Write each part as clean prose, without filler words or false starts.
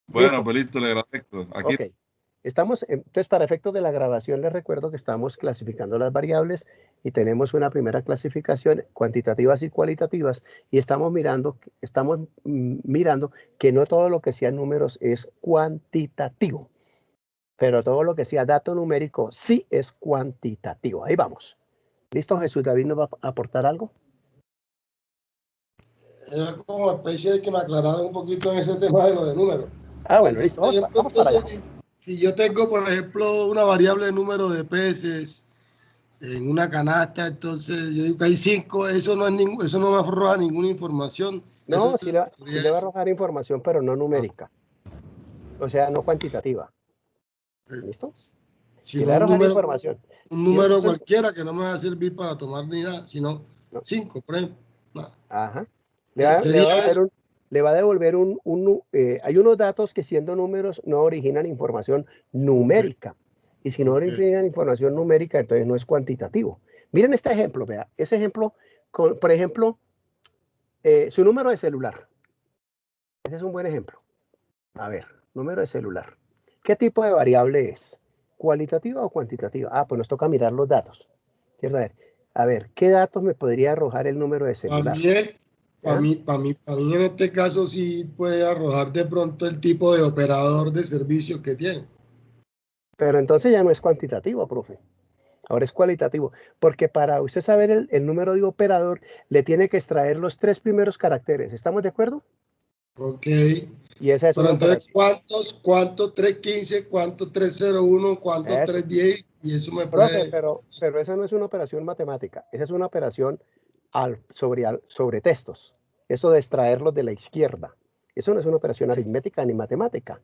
Bueno, ¿Listo? pues listo, le agradezco. Aquí. Ok. Estamos, entonces, para efectos de la grabación, les recuerdo que estamos clasificando las variables y tenemos una primera clasificación, cuantitativas y cualitativas, y estamos mirando que no todo lo que sea números es cuantitativo, pero todo lo que sea dato numérico sí es cuantitativo. Ahí vamos. ¿Listo, Jesús David nos va a aportar algo? Era como especie de que me aclarara un poquito en ese tema de lo de números. Ah, bueno, listo, vamos para allá. Si yo tengo, por ejemplo, una variable de número de peces en una canasta, entonces yo digo que hay 5, eso no me arroja ninguna información. No, sí le va a arrojar información, pero no numérica. O sea, no cuantitativa. ¿Listo? Si Sí no le va a arrojar información. Un Si número cualquiera que no me va a servir para tomar ni nada, sino no. 5, por ejemplo. No. Ajá. Le va a devolver hay unos datos que siendo números no originan información numérica. Y si no originan información numérica, entonces no es cuantitativo. Miren este ejemplo, vea. Ese ejemplo, por ejemplo, su número de celular. Ese es un buen ejemplo. A ver, número de celular. ¿Qué tipo de variable es? ¿Cualitativa o cuantitativa? Ah, pues nos toca mirar los datos. Quiero ver. A ver, ¿qué datos me podría arrojar el número de celular? Para mí en este caso sí puede arrojar de pronto el tipo de operador de servicio que tiene. Pero entonces ya no es cuantitativo, profe. Ahora es cualitativo, porque para usted saber el número de operador, le tiene que extraer los 3 primeros caracteres. ¿Estamos de acuerdo? Ok. Y esa es pero una entonces, operación. ¿cuántos 315, cuántos 301, cuántos 310? Y eso me Profe, puede... pero esa no es una operación matemática, esa es una operación sobre textos. Eso de extraerlos de la izquierda. Eso no es una operación aritmética ni matemática.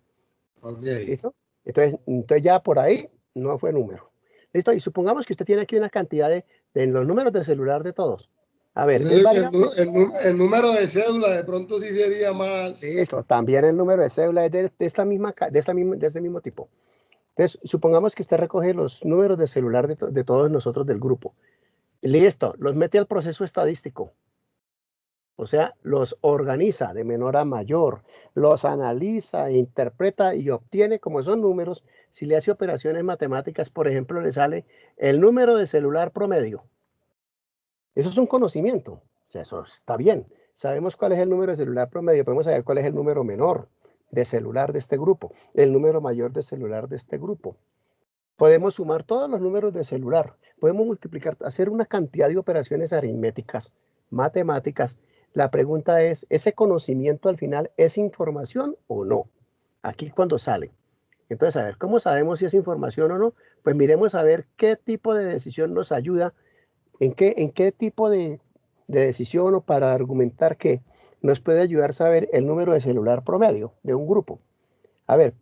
Okay. ¿Listo? Entonces ya por ahí no fue número. ¿Listo? Y supongamos que usted tiene aquí una cantidad de los números de celular de todos. A ver, el número de cédula de pronto sí sería más... Eso, también el número de cédula es de este mismo tipo. Entonces, supongamos que usted recoge los números de celular de todos nosotros del grupo. Listo, los mete al proceso estadístico. O sea, los organiza de menor a mayor, los analiza, interpreta y obtiene, como son números, si le hace operaciones matemáticas, por ejemplo, le sale el número de celular promedio. Eso es un conocimiento, o sea, eso está bien. Sabemos cuál es el número de celular promedio, podemos saber cuál es el número menor de celular de este grupo, el número mayor de celular de este grupo. Podemos sumar todos los números de celular, podemos multiplicar, hacer una cantidad de operaciones aritméticas, matemáticas. La pregunta es, ¿ese conocimiento al final es información o no? Aquí cuando sale. Entonces, a ver, ¿cómo sabemos si es información o no? Pues miremos a ver qué tipo de decisión nos ayuda, en qué tipo de decisión o para argumentar que nos puede ayudar a saber el número de celular promedio de un grupo. A ver,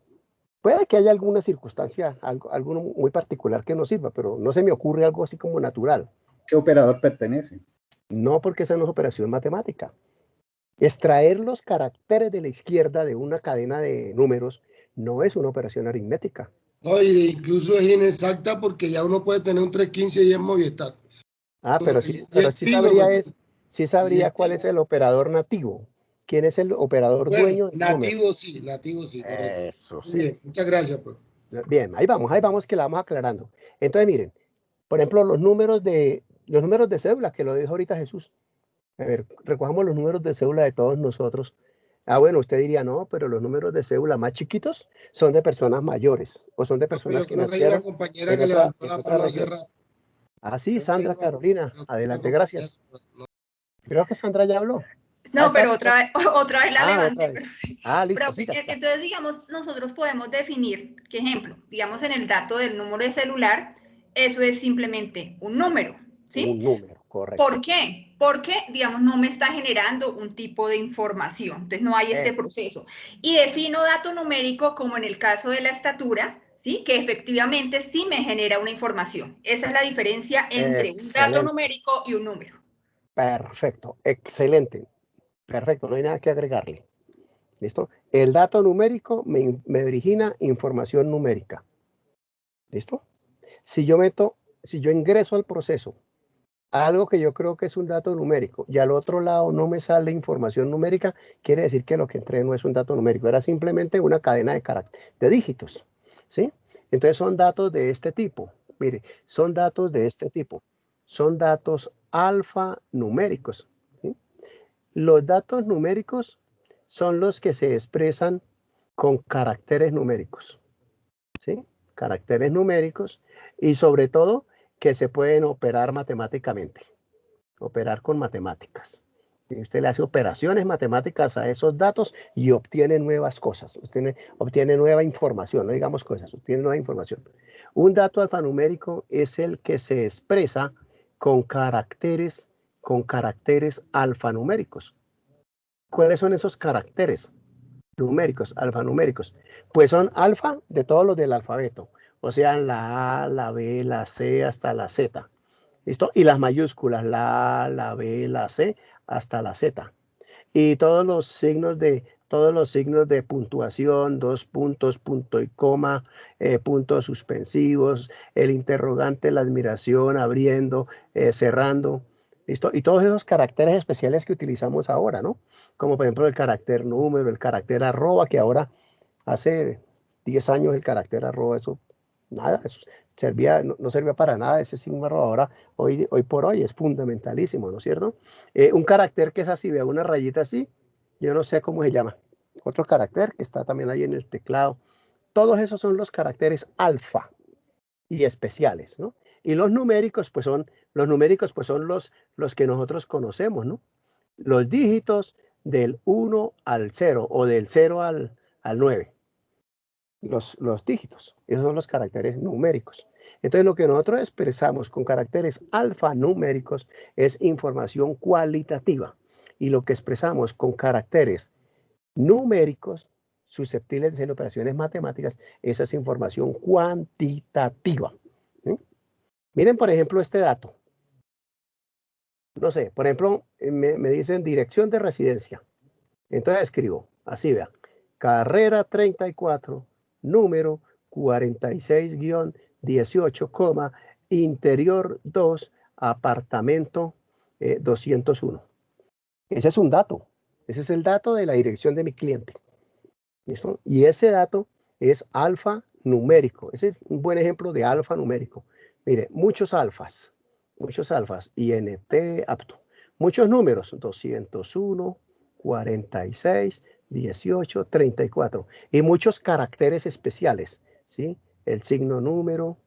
puede que haya alguna circunstancia, algo muy particular que nos sirva, pero no se me ocurre algo así como natural. ¿Qué operador pertenece? No, porque esa no es operación matemática. Extraer los caracteres de la izquierda de una cadena de números no es una operación aritmética. No, y incluso es inexacta porque ya uno puede tener un 315 y es Movistar. Ah, pero sí sabría cuál es el operador nativo. ¿Quién es el operador dueño del número? Nativo sí, correcto. Eso sí. Bien, muchas gracias, pues. Bien, ahí vamos que la vamos aclarando. Entonces, miren, por ejemplo, los números de cédula, que lo dijo ahorita Jesús. A ver, recojamos los números de cédula de todos nosotros. Ah, bueno, usted diría, no, pero los números de cédula más chiquitos son de personas mayores o son de personas que nacieron. Hay una compañera que levantó la mano hace rato. Ah, sí, Sandra Carolina. Adelante, gracias. Creo que Sandra ya habló. No, pero otra vez la levanté. Listo. Pero, entonces, digamos, nosotros podemos definir, ¿qué ejemplo? Digamos, en el dato del número de celular, eso es simplemente un número, ¿sí? Un número, correcto. ¿Por qué? Porque, digamos, no me está generando un tipo de información, entonces no hay ese proceso. Y defino dato numérico como en el caso de la estatura, ¿sí? Que efectivamente sí me genera una información. Esa es la diferencia entre un dato numérico y un número. Perfecto, excelente. Perfecto, no hay nada que agregarle. ¿Listo? El dato numérico me origina información numérica. ¿Listo? Si yo ingreso al proceso algo que yo creo que es un dato numérico y al otro lado no me sale información numérica, quiere decir que lo que entré no es un dato numérico, era simplemente una cadena de dígitos, ¿sí? Entonces son datos de este tipo, mire, son datos de este tipo, son datos alfanuméricos, ¿sí? Los datos numéricos son los que se expresan con caracteres numéricos, ¿sí? Caracteres numéricos y sobre todo que se pueden operar matemáticamente, operar con matemáticas. Y usted le hace operaciones matemáticas a esos datos y obtiene nuevas cosas, obtiene nueva información, no digamos cosas, obtiene nueva información. Un dato alfanumérico es el que se expresa con caracteres alfanuméricos. ¿Cuáles son esos caracteres numéricos, alfanuméricos? Pues son alfa de todos los del alfabeto, o sea, la A, la B, la C hasta la Z. ¿Listo? Y las mayúsculas, la A, la B, la C hasta la Z. Y todos los signos de puntuación, 2 puntos, punto y coma, puntos suspensivos, el interrogante, la admiración, abriendo, cerrando. ¿Listo? Y todos esos caracteres especiales que utilizamos ahora, ¿no? Como por ejemplo el carácter número, el carácter arroba, que ahora hace 10 años el carácter arroba, eso, nada, eso servía, no servía para nada ese signo arroba. Ahora, hoy por hoy es fundamentalísimo, ¿no es cierto? Un carácter que es así, vea una rayita así, yo no sé cómo se llama. Otro carácter que está también ahí en el teclado. Todos esos son los caracteres alfa y especiales, ¿no? Y los numéricos, pues son los que nosotros conocemos, ¿no? Los dígitos del 1 al 0 o del 0 al 9. Los dígitos, esos son los caracteres numéricos. Entonces, lo que nosotros expresamos con caracteres alfanuméricos es información cualitativa. Y lo que expresamos con caracteres numéricos, susceptibles de ser operaciones matemáticas, esa es información cuantitativa. ¿Sí? Miren, por ejemplo, este dato. No sé, por ejemplo, me dicen dirección de residencia. Entonces escribo, así vea, carrera 34, número 46-18, interior 2, apartamento 201. Ese es un dato. Ese es el dato de la dirección de mi cliente. ¿Listo? Y ese dato es alfanumérico. Ese es un buen ejemplo de alfanumérico. Mire, muchos alfas, INT apto. Muchos números, 201, 46, 18, 34. Y muchos caracteres especiales, ¿sí? El signo número,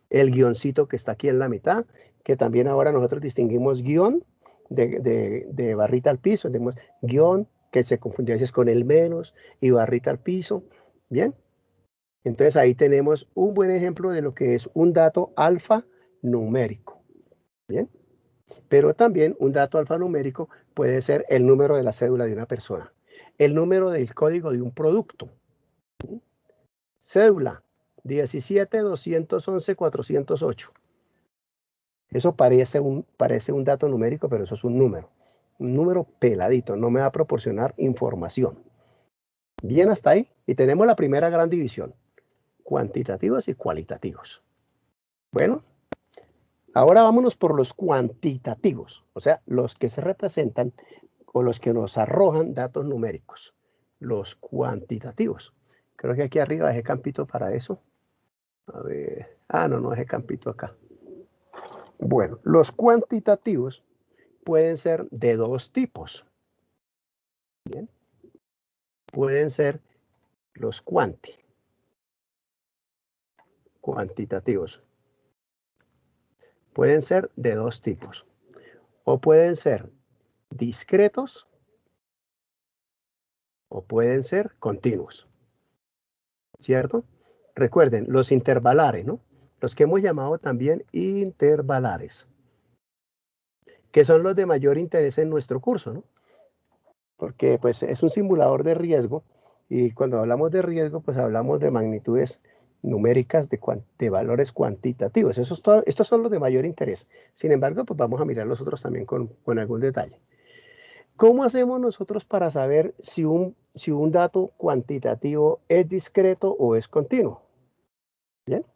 el guioncito que está aquí en la mitad, que también ahora nosotros distinguimos guión de barrita al piso, tenemos guión que se confundía a veces con el menos y barrita al piso, ¿bien? Entonces ahí tenemos un buen ejemplo de lo que es un dato alfanumérico, ¿bien? Pero también un dato alfanumérico puede ser el número de la cédula de una persona, el número del código de un producto. ¿Sí? Cédula 17-211-408. Eso parece un dato numérico, pero eso es un número peladito, no me va a proporcionar información. Bien hasta ahí, y tenemos la primera gran división, cuantitativos y cualitativos. Bueno, ahora vámonos por los cuantitativos, o sea, los que se representan o los que nos arrojan datos numéricos, los cuantitativos. Creo que aquí arriba dejé campito para eso. A ver, no dejé campito acá. Bueno, los cuantitativos pueden ser de dos tipos. Bien, pueden ser los cuantitativos. Pueden ser de dos tipos. O pueden ser discretos o pueden ser continuos. ¿Cierto? Recuerden, los intervalares, ¿no? Los que hemos llamado también intervalares, que son los de mayor interés en nuestro curso, ¿no? Porque pues es un simulador de riesgo y cuando hablamos de riesgo, pues hablamos de magnitudes numéricas de valores cuantitativos. Estos son los de mayor interés. Sin embargo, pues vamos a mirar los otros también con algún detalle. ¿Cómo hacemos nosotros para saber si un dato cuantitativo es discreto o es continuo? Bien,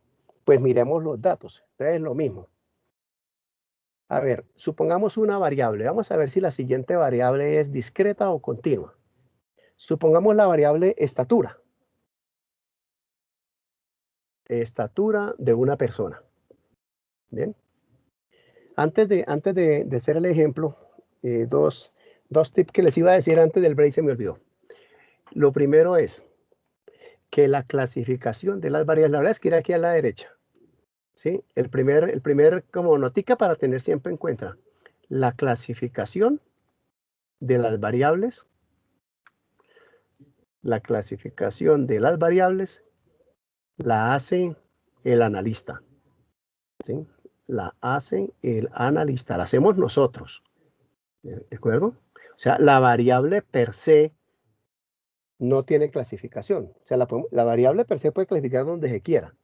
pues miremos los datos. Entonces es lo mismo. A ver, supongamos una variable. Vamos a ver si la siguiente variable es discreta o continua. Supongamos la variable estatura. Estatura de una persona. Bien. Antes de hacer el ejemplo, dos tips que les iba a decir antes del break se me olvidó. Lo primero es que la clasificación de las variables, la verdad es que ir aquí a la derecha. ¿Sí? El primer como notica para tener siempre en cuenta la clasificación de las variables. La clasificación de las variables la hace el analista. ¿Sí? La hace el analista, la hacemos nosotros. ¿De acuerdo? O sea, la variable per se no tiene clasificación. O sea, la variable per se puede clasificar donde se quiera.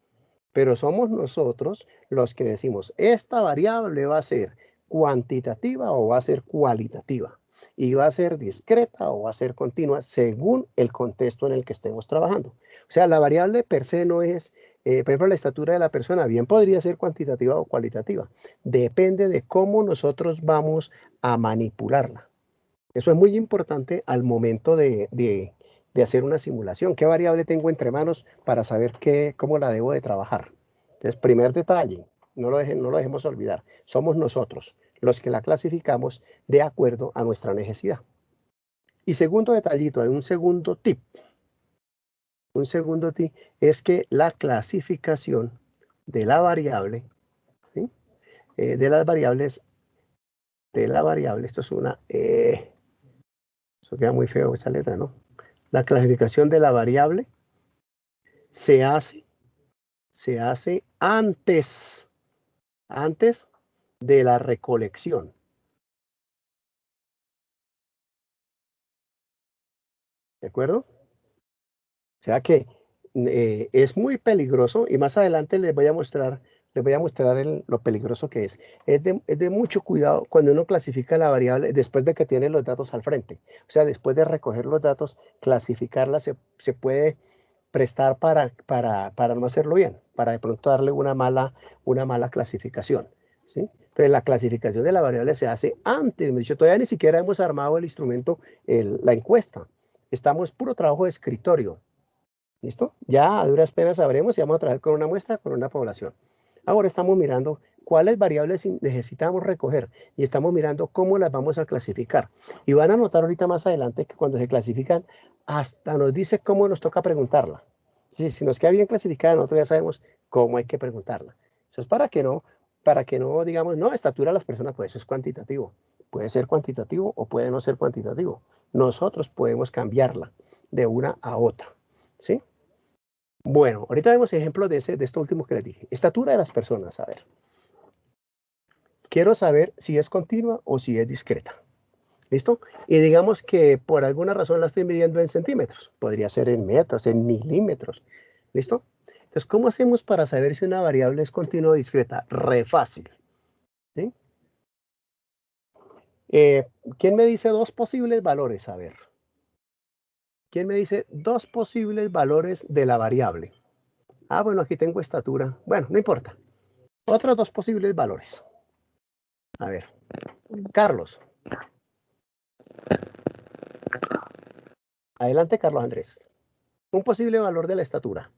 Pero somos nosotros los que decimos, esta variable va a ser cuantitativa o va a ser cualitativa. Y va a ser discreta o va a ser continua según el contexto en el que estemos trabajando. O sea, la variable per se no es, por ejemplo, la estatura de la persona, bien podría ser cuantitativa o cualitativa. Depende de cómo nosotros vamos a manipularla. Eso es muy importante al momento de hacer una simulación. ¿Qué variable tengo entre manos para saber cómo la debo de trabajar? Entonces, primer detalle, no lo dejemos olvidar. Somos nosotros los que la clasificamos de acuerdo a nuestra necesidad. Y segundo detallito, hay un segundo tip. Un segundo tip es que la clasificación de la variable, ¿sí? De las variables, esto es una, eso queda muy feo esa letra, ¿no? La clasificación de la variable se hace antes de la recolección. ¿De acuerdo? O sea que es muy peligroso y más adelante les voy a mostrar lo peligroso que es. Es de mucho cuidado cuando uno clasifica la variable después de que tiene los datos al frente. O sea, después de recoger los datos, clasificarla se puede prestar para no hacerlo bien, para de pronto darle una mala clasificación, ¿sí? Entonces, la clasificación de la variable se hace antes. Me dicho, todavía ni siquiera hemos armado el instrumento, la encuesta. Estamos puro trabajo de escritorio. ¿Listo? Ya a duras penas sabremos si vamos a trabajar con una muestra, con una población. Ahora estamos mirando cuáles variables necesitamos recoger y estamos mirando cómo las vamos a clasificar. Y van a notar ahorita más adelante que cuando se clasifican, hasta nos dice cómo nos toca preguntarla. Si nos queda bien clasificada, nosotros ya sabemos cómo hay que preguntarla. Eso es para que no digamos, no, estatura de las personas, pues eso es cuantitativo. Puede ser cuantitativo o puede no ser cuantitativo. Nosotros podemos cambiarla de una a otra. ¿Sí? Bueno, ahorita vemos ejemplos de esto último que les dije. Estatura de las personas, a ver. Quiero saber si es continua o si es discreta. ¿Listo? Y digamos que por alguna razón la estoy midiendo en centímetros. Podría ser en metros, en milímetros. ¿Listo? Entonces, ¿cómo hacemos para saber si una variable es continua o discreta? Re fácil. ¿Sí? ¿Quién me dice dos posibles valores? A ver. ¿Quién me dice dos posibles valores de la variable? Ah, bueno, aquí tengo estatura. Bueno, no importa. Otros dos posibles valores. A ver. Carlos. Adelante, Carlos Andrés. Un posible valor de la estatura.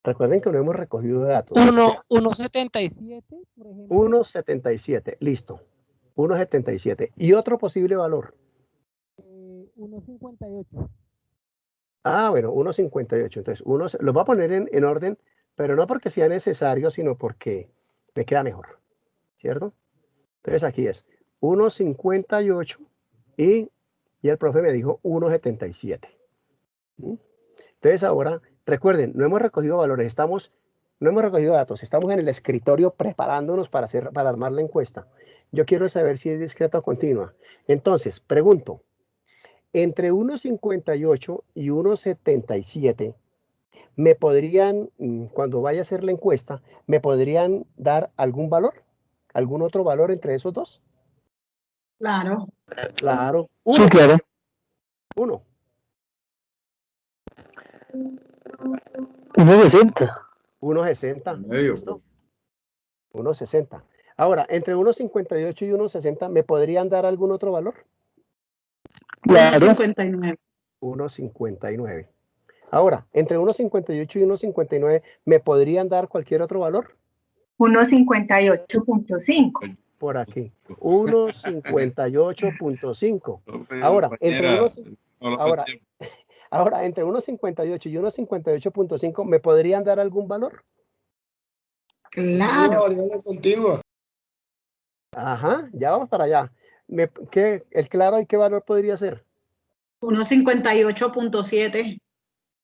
Recuerden que no hemos recogido datos. 1,77, por ejemplo. 1,77. Listo. 1,77. ¿Y otro posible valor? 1,58. Ah, bueno, 1,58. Entonces, los voy a poner en orden, pero no porque sea necesario, sino porque me queda mejor. ¿Cierto? Entonces, aquí es 1,58 y el profe me dijo 1,77. Entonces, ahora, recuerden, no hemos recogido valores, no hemos recogido datos, estamos en el escritorio preparándonos para armar la encuesta. Yo quiero saber si es discreta o continua. Entonces, pregunto, entre 1,58 y 1,77, ¿me podrían, cuando vaya a hacer la encuesta, me podrían dar algún valor? ¿Algún otro valor entre esos dos? Claro. Claro. Sí, claro. 1. 1,60. 1,60. ¿Listo? 1.60. Ahora, entre 1.58 y 1.60, ¿me podrían dar algún otro valor? Claro. 1.59. 1.59. Ahora, entre 1.58 y 1.59, ¿me podrían dar cualquier otro valor? 1.58.5. Por aquí. 1.58.5. Ahora, entre 1.58 y 1.58.5, ¿me podrían dar algún valor? Una Claro. variable continua. Ajá, ya vamos para allá. ¿El claro y qué valor podría ser? 1.58.7.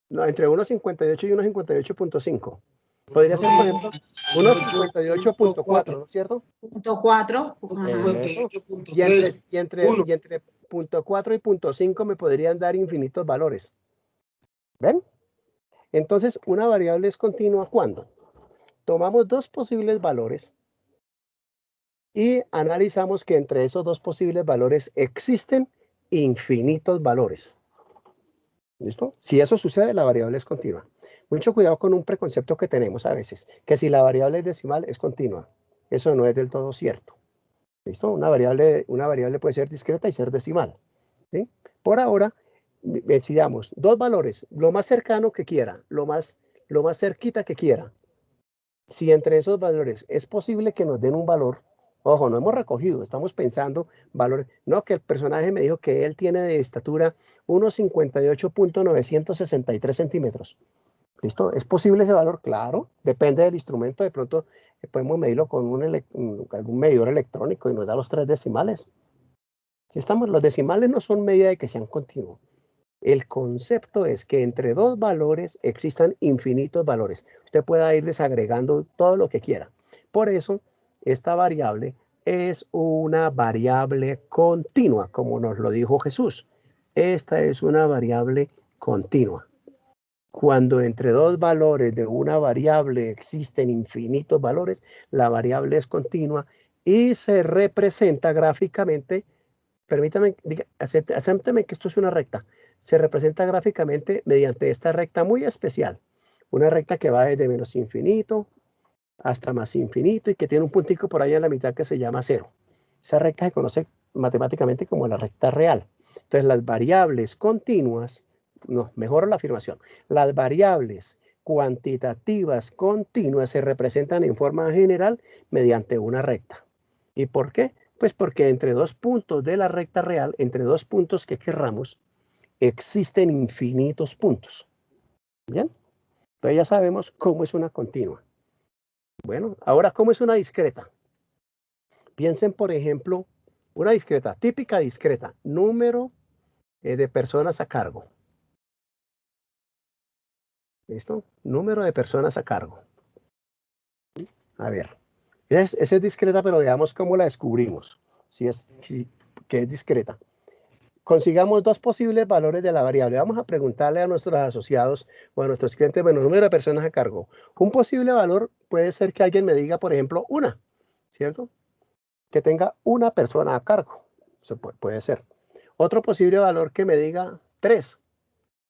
No, entre 1.58 y 1.58.5. Podría ser, por ejemplo, 1.58.4, ¿no es cierto? Punto 4. Eso. 58.3. Y entre Uno. 0.4 y 0.5 me podrían dar infinitos valores. ¿Ven? Entonces, una variable es continua cuando tomamos dos posibles valores y analizamos que entre esos dos posibles valores existen infinitos valores. ¿Listo? Si eso sucede, la variable es continua. Mucho cuidado con un preconcepto que tenemos a veces, que si la variable es decimal es continua. Eso no es del todo cierto. ¿Listo? Una variable puede ser discreta y ser decimal. ¿Sí? Por ahora, decidamos dos valores, lo más cercano que quiera, lo más cerquita que quiera. Si entre esos valores es posible que nos den un valor, ojo, no hemos recogido, estamos pensando valores, no, que el personaje me dijo que él tiene de estatura 1,58.963 centímetros. ¿Listo? ¿Es posible ese valor? Claro, depende del instrumento, de pronto podemos medirlo con algún medidor electrónico y nos da los 3 decimales. Si estamos, los decimales no son medida de que sean continuos. El concepto es que entre dos valores existan infinitos valores. Usted pueda ir desagregando todo lo que quiera. Por eso, esta variable es una variable continua, como nos lo dijo Jesús. Esta es una variable continua. Cuando entre dos valores de una variable existen infinitos valores, la variable es continua y se representa gráficamente. Permítame, acépteme que esto es una recta. Se representa gráficamente mediante esta recta muy especial. Una recta que va desde menos infinito hasta más infinito y que tiene un puntico por ahí en la mitad que se llama cero. Esa recta se conoce matemáticamente como la recta real. Entonces, las variables continuas, no, mejoro la afirmación. Las variables cuantitativas continuas se representan en forma general mediante una recta. ¿Y por qué? Pues porque entre dos puntos de la recta real, entre dos puntos que querramos, existen infinitos puntos. ¿Bien? Entonces ya sabemos cómo es una continua. Bueno, ahora, ¿cómo es una discreta? Piensen, por ejemplo, una discreta, típica discreta, número de personas a cargo. ¿Listo? Número de personas a cargo. A ver, esa es discreta, pero veamos cómo la descubrimos. Que es discreta. Consigamos dos posibles valores de la variable. Vamos a preguntarle a nuestros asociados o a nuestros clientes, bueno, número de personas a cargo. Un posible valor puede ser que alguien me diga, por ejemplo, una, ¿cierto? Que tenga una persona a cargo. Eso puede ser. Otro posible valor que me diga 3.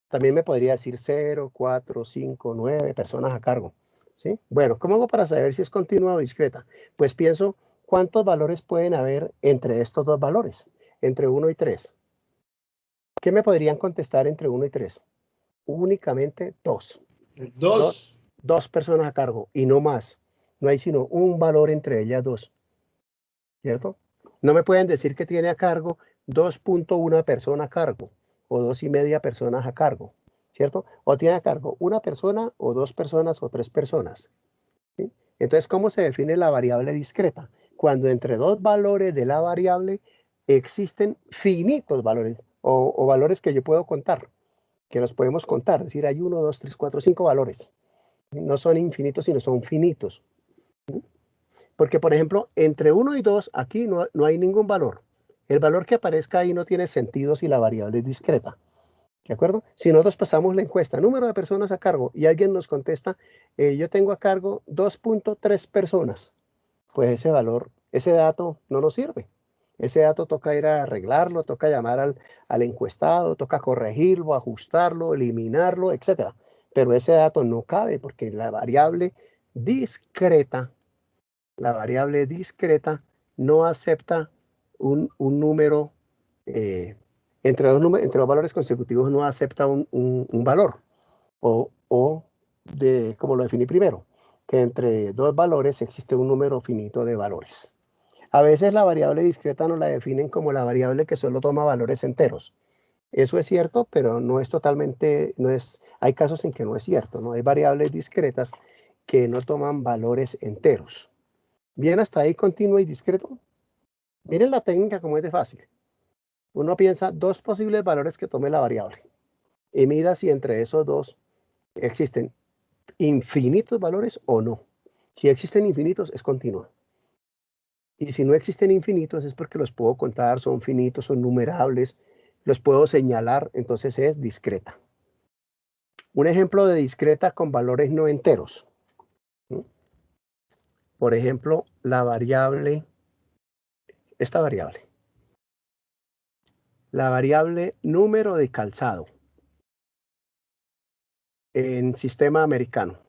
También me podría decir 0, 4, 5, 9 personas a cargo. ¿Sí? Bueno, ¿cómo hago para saber si es continua o discreta? Pues pienso, ¿cuántos valores pueden haber entre estos dos valores? Entre 1 y 3. ¿Qué me podrían contestar entre 1 y 3? Únicamente 2. Dos personas a cargo y no más. No hay sino un valor entre ellas dos. ¿Cierto? No me pueden decir que tiene a cargo 2.1 persona a cargo o 2.5 personas a cargo. ¿Cierto? O tiene a cargo una persona o 2 personas o 3 personas. ¿Sí? Entonces, ¿cómo se define la variable discreta? Cuando entre dos valores de la variable existen finitos valores o valores que yo puedo contar, que los podemos contar. Es decir, hay 1, 2, 3, 4, 5 valores. No son infinitos, sino son finitos. ¿Sí? Porque, por ejemplo, entre 1 y 2, aquí no hay ningún valor. El valor que aparezca ahí no tiene sentido si la variable es discreta. ¿De acuerdo? Si nosotros pasamos la encuesta, número de personas a cargo, y alguien nos contesta, yo tengo a cargo 2.3 personas, pues ese valor, ese dato no nos sirve. Ese dato toca ir a arreglarlo, toca llamar al encuestado, toca corregirlo, ajustarlo, eliminarlo, etc. Pero ese dato no cabe porque la variable discreta la variable discreta no acepta un número, entre dos valores consecutivos no acepta un valor, o como lo definí primero, que entre dos valores existe un número finito de valores. A veces la variable discreta nos la definen como la variable que solo toma valores enteros. Eso es cierto, pero no es totalmente, hay casos en que no es cierto, ¿no? Hay variables discretas que no toman valores enteros. Bien, hasta ahí continuo y discreto. Miren la técnica como es de fácil. Uno piensa dos posibles valores que tome la variable y mira si entre esos dos existen infinitos valores o no. Si existen infinitos es continua. Y si no existen infinitos es porque los puedo contar, son finitos, son numerables, los puedo señalar, entonces es discreta. Un ejemplo de discreta con valores no enteros. Por ejemplo, la variable, esta variable. La variable número de calzado en sistema americano.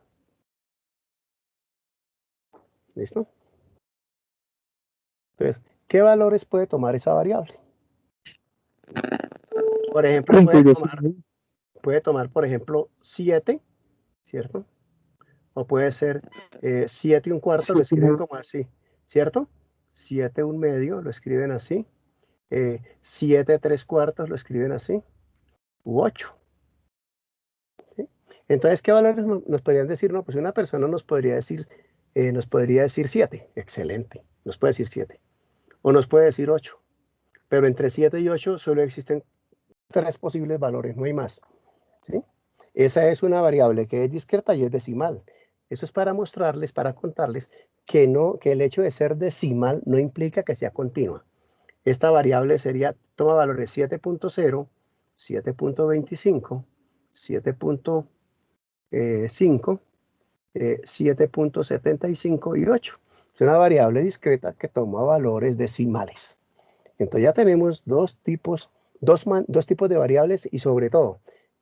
¿Listo? Entonces, ¿qué valores puede tomar esa variable? Por ejemplo, puede tomar, por ejemplo, 7, ¿cierto? O puede ser 7 1/4, lo escriben como así, ¿cierto? 7 1/2, lo escriben así. 7 3/4, lo escriben así. U 8. ¿Sí? Entonces, ¿qué valores nos podrían decir? No, pues una persona nos podría decir 7. Excelente. Nos puede decir 7. O nos puede decir 8. Pero entre 7 y 8 solo existen 3 posibles valores, no hay más. ¿Sí? Esa es una variable que es discreta y es decimal. Eso es para mostrarles, para contarles que el hecho de ser decimal no implica que sea continua. Esta variable toma valores 7.0, 7.25, 7.5, 7.75 y 8. Es una variable discreta que toma valores decimales. Entonces ya tenemos dos tipos de variables y sobre todo,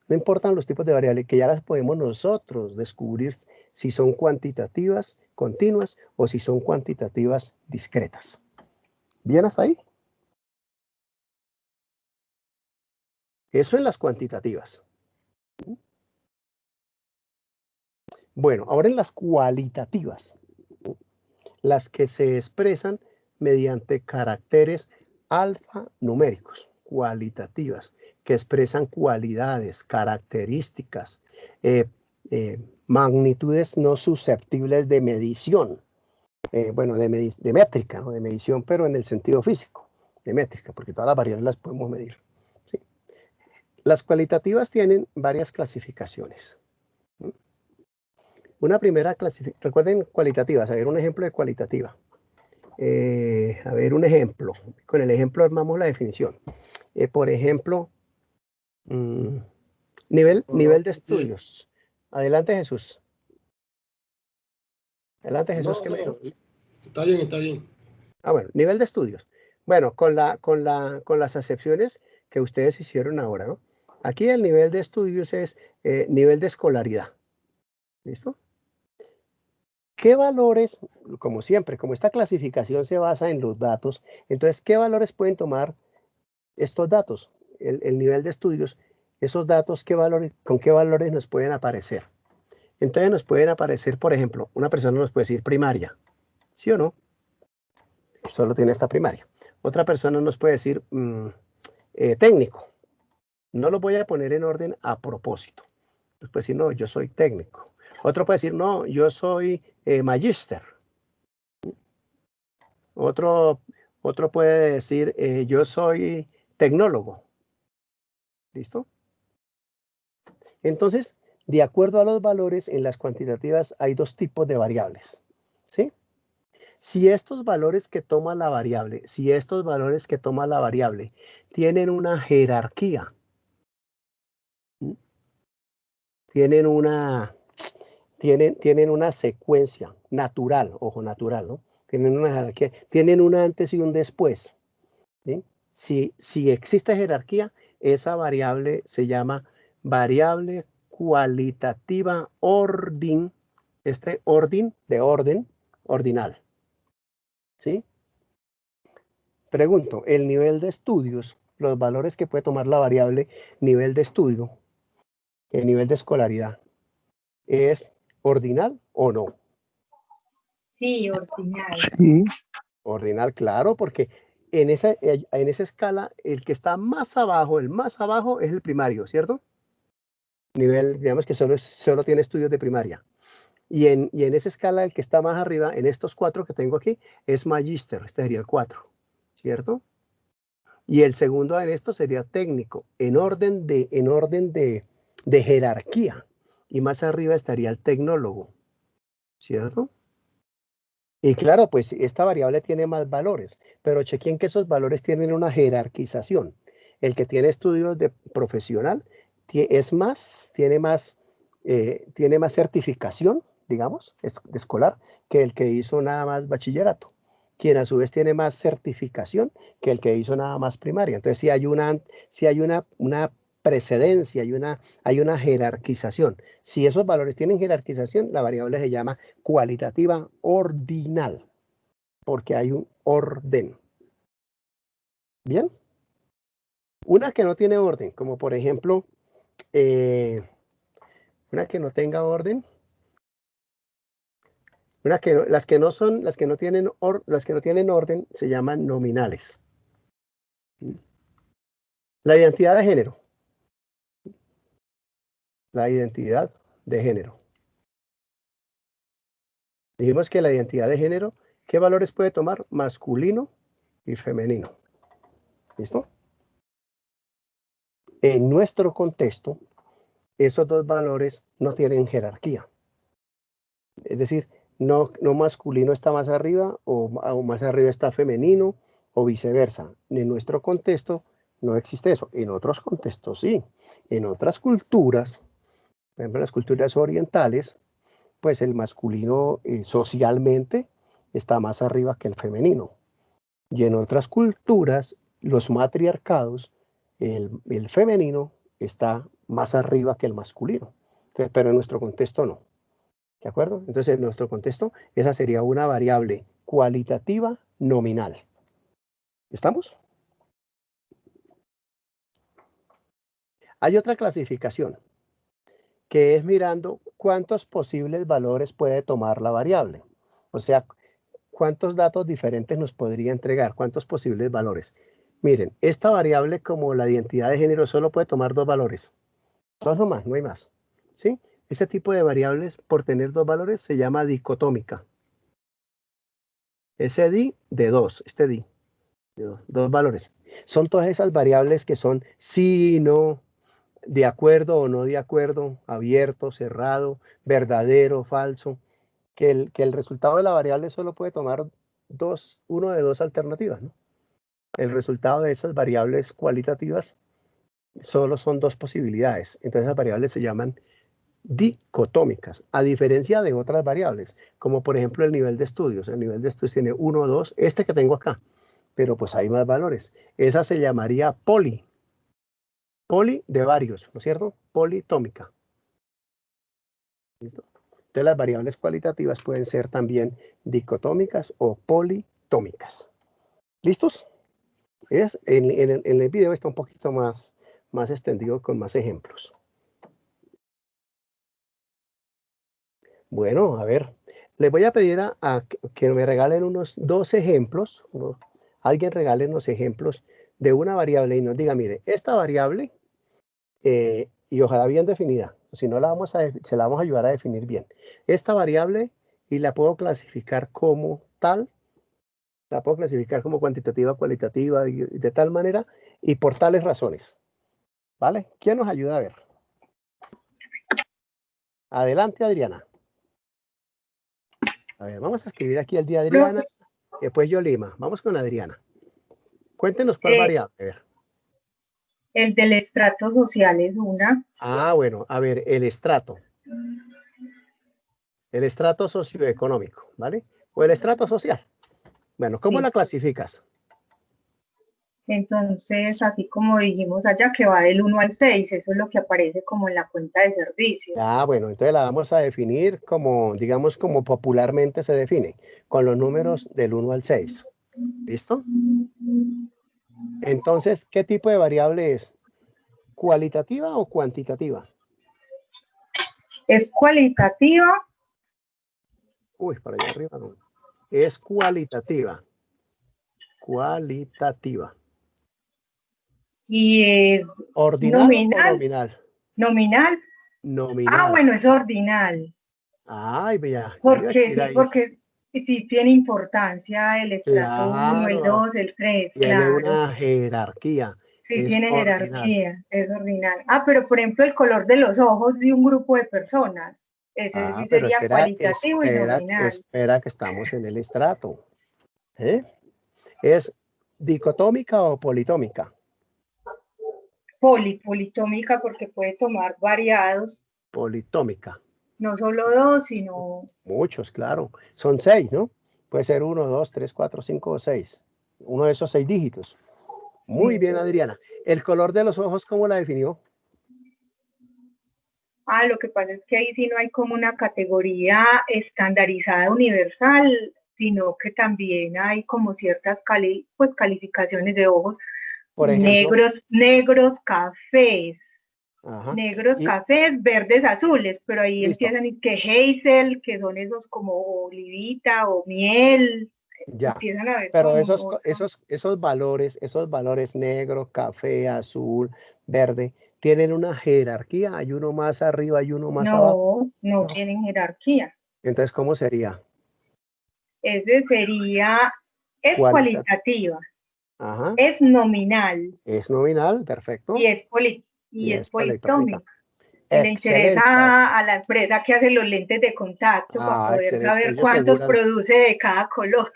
no importan los tipos de variables, que ya las podemos nosotros descubrir si son cuantitativas, continuas o si son cuantitativas discretas. ¿Bien hasta ahí? Eso en las cuantitativas. Bueno, ahora en las cualitativas, las que se expresan mediante caracteres alfanuméricos, cualitativas, que expresan cualidades, características, magnitudes no susceptibles de medición, bueno, de métrica, ¿no? De medición, pero en el sentido físico, de métrica, porque todas las variables las podemos medir. ¿Sí? Las cualitativas tienen varias clasificaciones. Una primera clasificación, recuerden cualitativas, a ver un ejemplo de cualitativa. A ver un ejemplo, con el ejemplo armamos la definición. Por ejemplo, nivel de estudios. Adelante, Jesús. Adelante, Jesús. No, está bien, está bien. Ah, bueno, nivel de estudios. Bueno, con las acepciones que ustedes hicieron ahora, ¿no? Aquí el nivel de estudios es nivel de escolaridad. ¿Listo? ¿Qué valores, como siempre, como esta clasificación se basa en los datos, entonces, ¿qué valores pueden tomar estos datos? El nivel de estudios, esos datos, ¿con qué valores nos pueden aparecer? Entonces nos pueden aparecer, por ejemplo, una persona nos puede decir primaria, ¿sí o no? Solo tiene esta primaria. Otra persona nos puede decir técnico. No lo voy a poner en orden a propósito. Nos puede decir, no, yo soy técnico. Otro puede decir, no, yo soy magíster. Otro puede decir, yo soy tecnólogo. ¿Listo? Entonces, de acuerdo a los valores en las cuantitativas hay dos tipos de variables. ¿Sí? Si estos valores que toma la variable, tienen una jerarquía, tienen una secuencia natural, ojo, natural, ¿no? Tienen una jerarquía, tienen un antes y un después. ¿Sí? Si existe jerarquía, esa variable se llama variable cualitativa orden, orden de orden, ordinal. ¿Sí? Pregunto, el nivel de estudios, los valores que puede tomar la variable nivel de estudio, el nivel de escolaridad, ¿es ordinal o no? Sí, ordinal. Sí. Ordinal, claro, porque en esa escala, el que está más abajo, el más abajo es el primario, ¿cierto? Nivel, digamos que solo tiene estudios de primaria. Y en esa escala, el que está más arriba, en estos 4 que tengo aquí, es magíster, este sería el 4, ¿cierto? Y el segundo en esto sería técnico, en orden de jerarquía. Y más arriba estaría el tecnólogo, ¿cierto? Y claro, pues esta variable tiene más valores, pero chequen que esos valores tienen una jerarquización. El que tiene estudios de profesional tiene más certificación, digamos, escolar, que el que hizo nada más bachillerato, quien a su vez tiene más certificación que el que hizo nada más primaria. Entonces, si hay una precedencia, hay una jerarquización. Si esos valores tienen jerarquización, la variable se llama cualitativa ordinal, porque hay un orden. ¿Bien? Una que no tiene orden, como por ejemplo, una que no tenga orden, las que no tienen orden se llaman nominales. La identidad de género. La identidad de género. Dijimos que la identidad de género, ¿qué valores puede tomar? Masculino y femenino. ¿Listo? En nuestro contexto, esos dos valores no tienen jerarquía. Es decir, no masculino está más arriba o más arriba está femenino o viceversa. En nuestro contexto no existe eso. En otros contextos sí. En otras culturas, por ejemplo, las culturas orientales, pues el masculino socialmente está más arriba que el femenino. Y en otras culturas, los matriarcados, el femenino está más arriba que el masculino. Entonces, pero en nuestro contexto no. ¿De acuerdo? Entonces, en nuestro contexto, esa sería una variable cualitativa nominal. ¿Estamos? Hay otra clasificación, que es mirando cuántos posibles valores puede tomar la variable. O sea, cuántos datos diferentes nos podría entregar, cuántos posibles valores. Miren, esta variable como la identidad de género solo puede tomar 2 valores. 2 nomás, no hay más. ¿Sí? Ese tipo de variables, por tener 2 valores, se llama dicotómica. Ese di de 2, este di, de 2 valores. Son todas esas variables que son sí, no, de acuerdo o no de acuerdo, abierto, cerrado, verdadero, falso, que el resultado de la variable solo puede tomar uno de 2 alternativas, ¿no? El resultado de esas variables cualitativas solo son 2 posibilidades. Entonces esas variables se llaman dicotómicas, a diferencia de otras variables, como por ejemplo el nivel de estudios. El nivel de estudios tiene 1, 2, este que tengo acá, pero pues hay más valores. Esa se llamaría poli de varios, ¿no es cierto? Politómica. ¿Listo? Entonces las variables cualitativas pueden ser también dicotómicas o politómicas. ¿Listos? En el video está un poquito más extendido con más ejemplos. Bueno, a ver, les voy a pedir a que me regalen unos 2 ejemplos. Alguien regale unos ejemplos de una variable y nos diga, mire, esta variable, y ojalá bien definida, si no se la vamos a ayudar a definir bien. Esta variable, y la puedo clasificar como tal, la puedo clasificar como cuantitativa, cualitativa, y de tal manera, y por tales razones. ¿Vale? ¿Quién nos ayuda a ver? Adelante, Adriana. A ver, vamos a escribir aquí el día Adriana, después yo Lima. Vamos con Adriana. Cuéntenos cuál variable. A ver. El del estrato social es una. Ah, bueno, a ver, el estrato socioeconómico, ¿vale? O el estrato social. Bueno, ¿cómo Sí. la clasificas? Entonces, así como dijimos allá, que va del 1 al 6, eso es lo que aparece como en la cuenta de servicio. Ah, bueno, entonces la vamos a definir como, digamos, como popularmente se define, con los números del 1 al 6. ¿Listo? Entonces, ¿qué tipo de variable es? ¿Cualitativa o cuantitativa? Es cualitativa Uy, para allá arriba no. Es cualitativa. Cualitativa. y es ¿Ordinal o nominal. nominal? Nominal. Nominal. Ah, bueno, es ordinal. Ay, ya. Porque sí, porque sí tiene importancia el estrato 1, el Claro, 2, el 3, tiene claro. una jerarquía. Sí Es tiene ordinal. jerarquía, es ordinal. Ah, pero por ejemplo el color de los ojos de un grupo de personas, ese sí Pero sería espera, cualitativo y nominal. espera que estamos en el estrato. ¿Es dicotómica o politómica? Politómica porque puede tomar variados, Politómica. no solo dos, sino... Muchos, claro. Son 6, ¿no? Puede ser 1, 2, 3, 4, 5 o 6. Uno de esos 6 dígitos. Muy bien, Adriana. ¿El color de los ojos cómo la definió? Ah, lo que pasa es que ahí sí no hay como una categoría estandarizada universal, sino que también hay como ciertas calificaciones de ojos. Por ejemplo, negros, cafés. Ajá. Negros, cafés, verdes, azules, pero ahí Listo. empiezan y que hazel, que son esos como olivita o miel. Ya. Empiezan a ver. Pero esos valores negro, café, azul, verde, ¿tienen una jerarquía? ¿Hay uno más arriba y uno más abajo? No tienen jerarquía. Entonces, ¿cómo sería? Ese sería, es cualitativa. Ajá. Es nominal. Es nominal, perfecto. Y es politómica. Y le interesa a la empresa que hace los lentes de contacto para poder saber cuántos produce de cada color.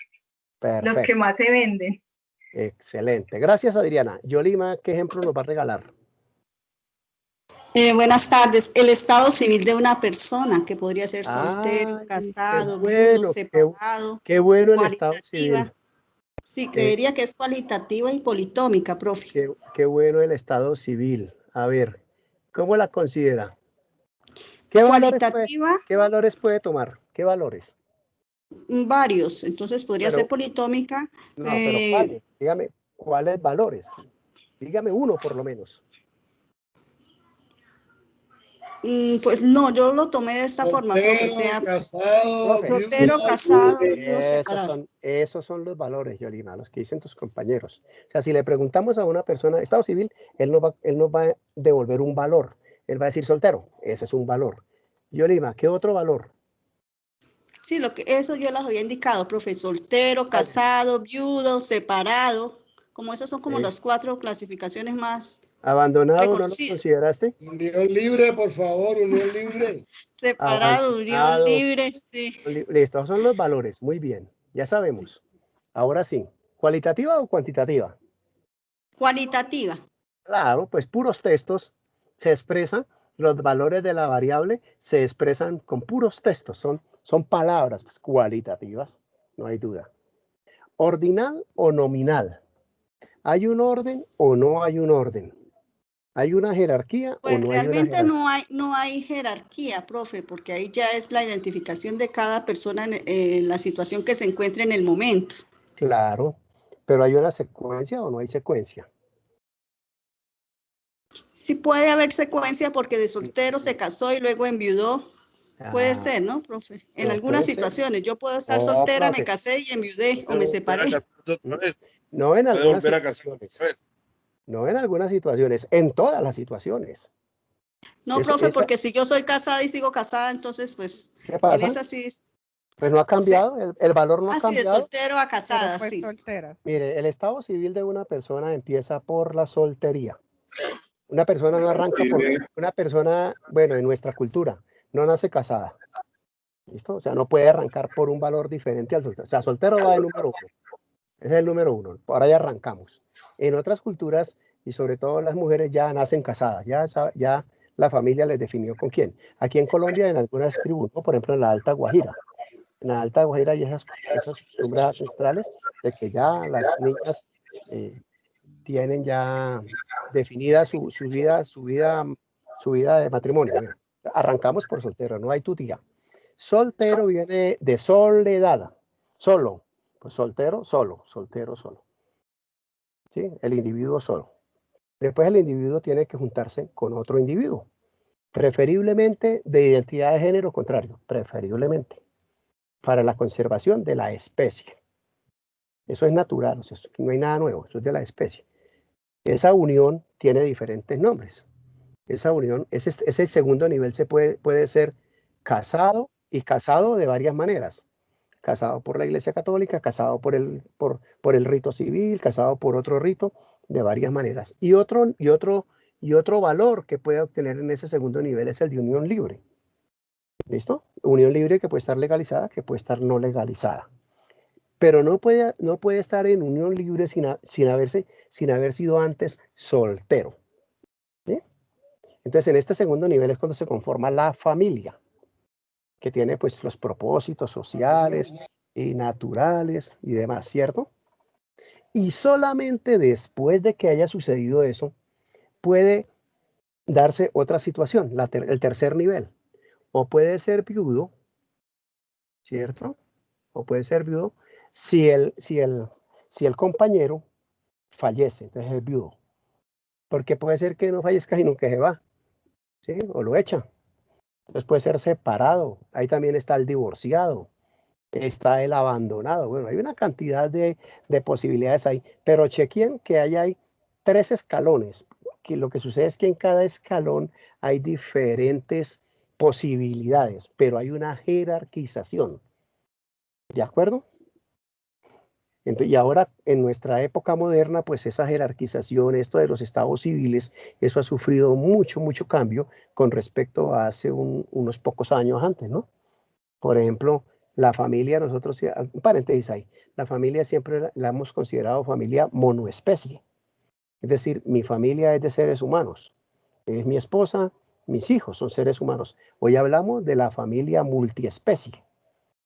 Perfecto. Los que más se venden. Excelente. Gracias, Adriana. Yolima, ¿qué ejemplo nos va a regalar? Buenas tardes. El estado civil de una persona, que podría ser soltero, casado, viudo, separado. Qué bueno el estado civil. Sí, creería que es cualitativa y politómica, profe. Qué bueno el estado civil. A ver, ¿cómo la considera? Cualitativa. ¿Qué valores puede tomar? ¿Qué valores? Varios, entonces podría ser politómica. No, pero ¿cuáles? Dígame, ¿cuáles valores? Dígame uno por lo menos. Pues no, yo lo tomé de esta forma, profe. Soltero, casado, esos son los valores, Yolima, los que dicen tus compañeros. O sea, si le preguntamos a una persona, estado civil, él nos va a devolver un valor. Él va a decir soltero, ese es un valor. Yolima, ¿qué otro valor? Sí, eso yo las había indicado, profe. Soltero, casado, viudo, separado. Como esas son como las 4 clasificaciones más. ¿Abandonado no lo consideraste? Unión libre, por favor, unión libre. Separado, unión libre, sí. Listo, son los valores, muy bien, ya sabemos. Ahora sí, ¿cualitativa o cuantitativa? Cualitativa. Claro, pues puros textos se expresan, los valores de la variable se expresan con puros textos, son palabras pues, cualitativas, no hay duda. ¿Ordinal o nominal? ¿Hay un orden o no hay un orden? ¿Hay una jerarquía pues o no realmente hay una jerarquía? no hay jerarquía, profe, porque ahí ya es la identificación de cada persona en la situación que se encuentre en el momento. Claro, pero ¿hay una secuencia o no hay secuencia? Sí puede haber secuencia porque de soltero se casó y luego enviudó. Puede ser, ¿no, profe? En algunas situaciones. Yo puedo estar soltera, profe. Me casé y enviudé o me separé. No en algunas situaciones. No en algunas situaciones, en todas las situaciones. No, profe, porque si yo soy casada y sigo casada, entonces pues ¿qué pasa? En esa sí. Pues no ha cambiado, el valor no ha cambiado. De soltero a casada, pues sí. Solteras. Mire, el estado civil de una persona empieza por la soltería. Una persona no arranca por una persona, bueno, en nuestra cultura, no nace casada. ¿Listo? O sea, no puede arrancar por un valor diferente al soltero. O sea, soltero va de número 1. Ese es el número 1. Por ahí arrancamos. En otras culturas, y sobre todo las mujeres, ya nacen casadas. Ya la familia les definió con quién. Aquí en Colombia, en algunas tribus, ¿no? Por ejemplo, en la Alta Guajira. En la Alta Guajira hay esas costumbres ancestrales de que ya las niñas tienen ya definida su vida de matrimonio. Bueno, arrancamos por soltero, no hay tutía. Soltero viene de soledad, solo. Pues soltero, solo, soltero, solo. ¿Sí? El individuo solo. Después el individuo tiene que juntarse con otro individuo, preferiblemente de identidad de género contrario, preferiblemente, para la conservación de la especie. Eso es natural, o sea, no hay nada nuevo, eso es de la especie. Esa unión tiene diferentes nombres. Esa unión, ese segundo nivel puede ser casado y casado de varias maneras. Casado por la Iglesia Católica, casado por el rito civil, casado por otro rito, de varias maneras. Y otro valor que puede obtener en ese segundo nivel es el de unión libre. ¿Listo? Unión libre que puede estar legalizada, que puede estar no legalizada. Pero no puede estar en unión libre sin haber sido antes soltero. ¿Sí? Entonces, en este segundo nivel es cuando se conforma la familia, que tiene pues los propósitos sociales y naturales y demás, ¿cierto? Y solamente después de que haya sucedido eso, puede darse otra situación, el tercer nivel. O puede ser viudo, ¿cierto? O puede ser viudo si el compañero fallece, entonces es viudo. Porque puede ser que no fallezca sino que se va, ¿sí? O lo echa. Entonces puede ser separado. Ahí también está el divorciado. Está el abandonado. Bueno, hay una cantidad de posibilidades ahí. Pero chequen que ahí hay 3 escalones. Que lo que sucede es que en cada escalón hay diferentes posibilidades, pero hay una jerarquización. ¿De acuerdo? Entonces, y ahora, en nuestra época moderna, pues esa jerarquización, esto de los estados civiles, eso ha sufrido mucho cambio con respecto a hace unos pocos años antes, ¿no? Por ejemplo, la familia, nosotros, un paréntesis ahí, la familia siempre la hemos considerado familia monoespecie. Es decir, mi familia es de seres humanos. Es mi esposa, mis hijos son seres humanos. Hoy hablamos de la familia multiespecie,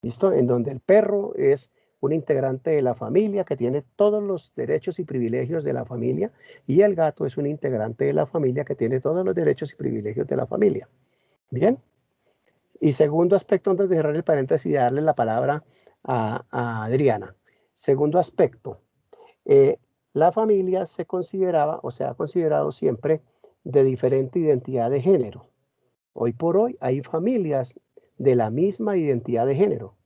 ¿listo? En donde el perro es un integrante de la familia que tiene todos los derechos y privilegios de la familia, y el gato es un integrante de la familia que tiene todos los derechos y privilegios de la familia. Bien. Y segundo aspecto, antes de cerrar el paréntesis y darle la palabra a Adriana. Segundo aspecto, la familia se consideraba o se ha considerado siempre de diferente identidad de género. Hoy por hoy hay familias de la misma identidad de género.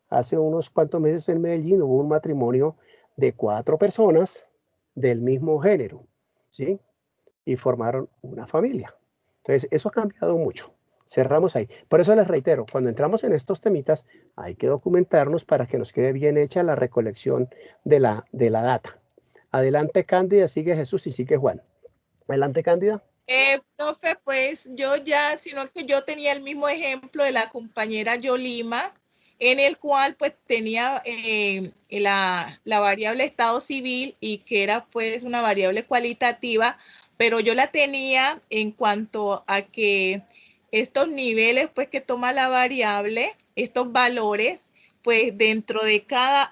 Hace unos cuantos meses en Medellín hubo un matrimonio de 4 personas del mismo género, ¿sí? Y formaron una familia. Entonces, eso ha cambiado mucho. Cerramos ahí. Por eso les reitero, cuando entramos en estos temitas, hay que documentarnos para que nos quede bien hecha la recolección de la data. Adelante, Cándida, sigue Jesús y sigue Juan. Adelante, Cándida. Profe, pues sino que yo tenía el mismo ejemplo de la compañera Yolima, en el cual pues tenía la variable estado civil y que era pues una variable cualitativa, pero yo la tenía en cuanto a que estos niveles pues que toma la variable, estos valores, pues dentro de cada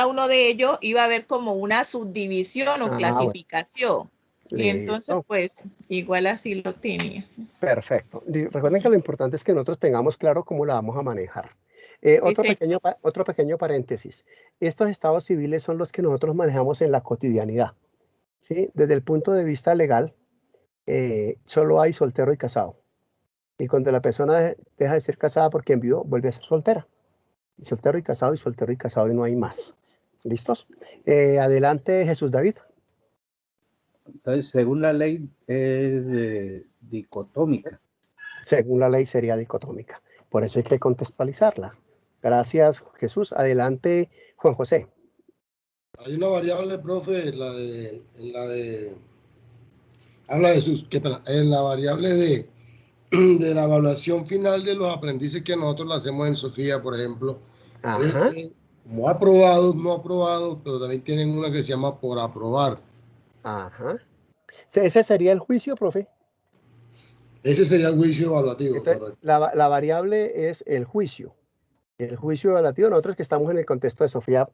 uno de ellos iba a haber como una subdivisión o clasificación. Bueno. Y entonces, pues, igual así lo tenía. Perfecto. Recuerden que lo importante es que nosotros tengamos claro cómo la vamos a manejar. Otro pequeño paréntesis. Estos estados civiles son los que nosotros manejamos en la cotidianidad, ¿sí? Desde el punto de vista legal, solo hay soltero y casado. Y cuando la persona deja de ser casada porque envió, vuelve a ser soltera. Y soltero y casado y no hay más. ¿Listos? Adelante, Jesús David. Entonces, según la ley, es dicotómica. Según la ley sería dicotómica. Por eso hay que contextualizarla. Gracias, Jesús. Adelante, Juan José. Hay una variable, profe, habla Jesús, en la variable de la evaluación final de los aprendices que nosotros la hacemos en Sofía, por ejemplo. Como aprobados, no aprobados, pero también tienen una que se llama por aprobar. Ajá. ¿Ese sería el juicio, profe? Ese sería el juicio evaluativo. Entonces, la variable es el juicio. El juicio evaluativo, nosotros que estamos en el contexto de Sofía,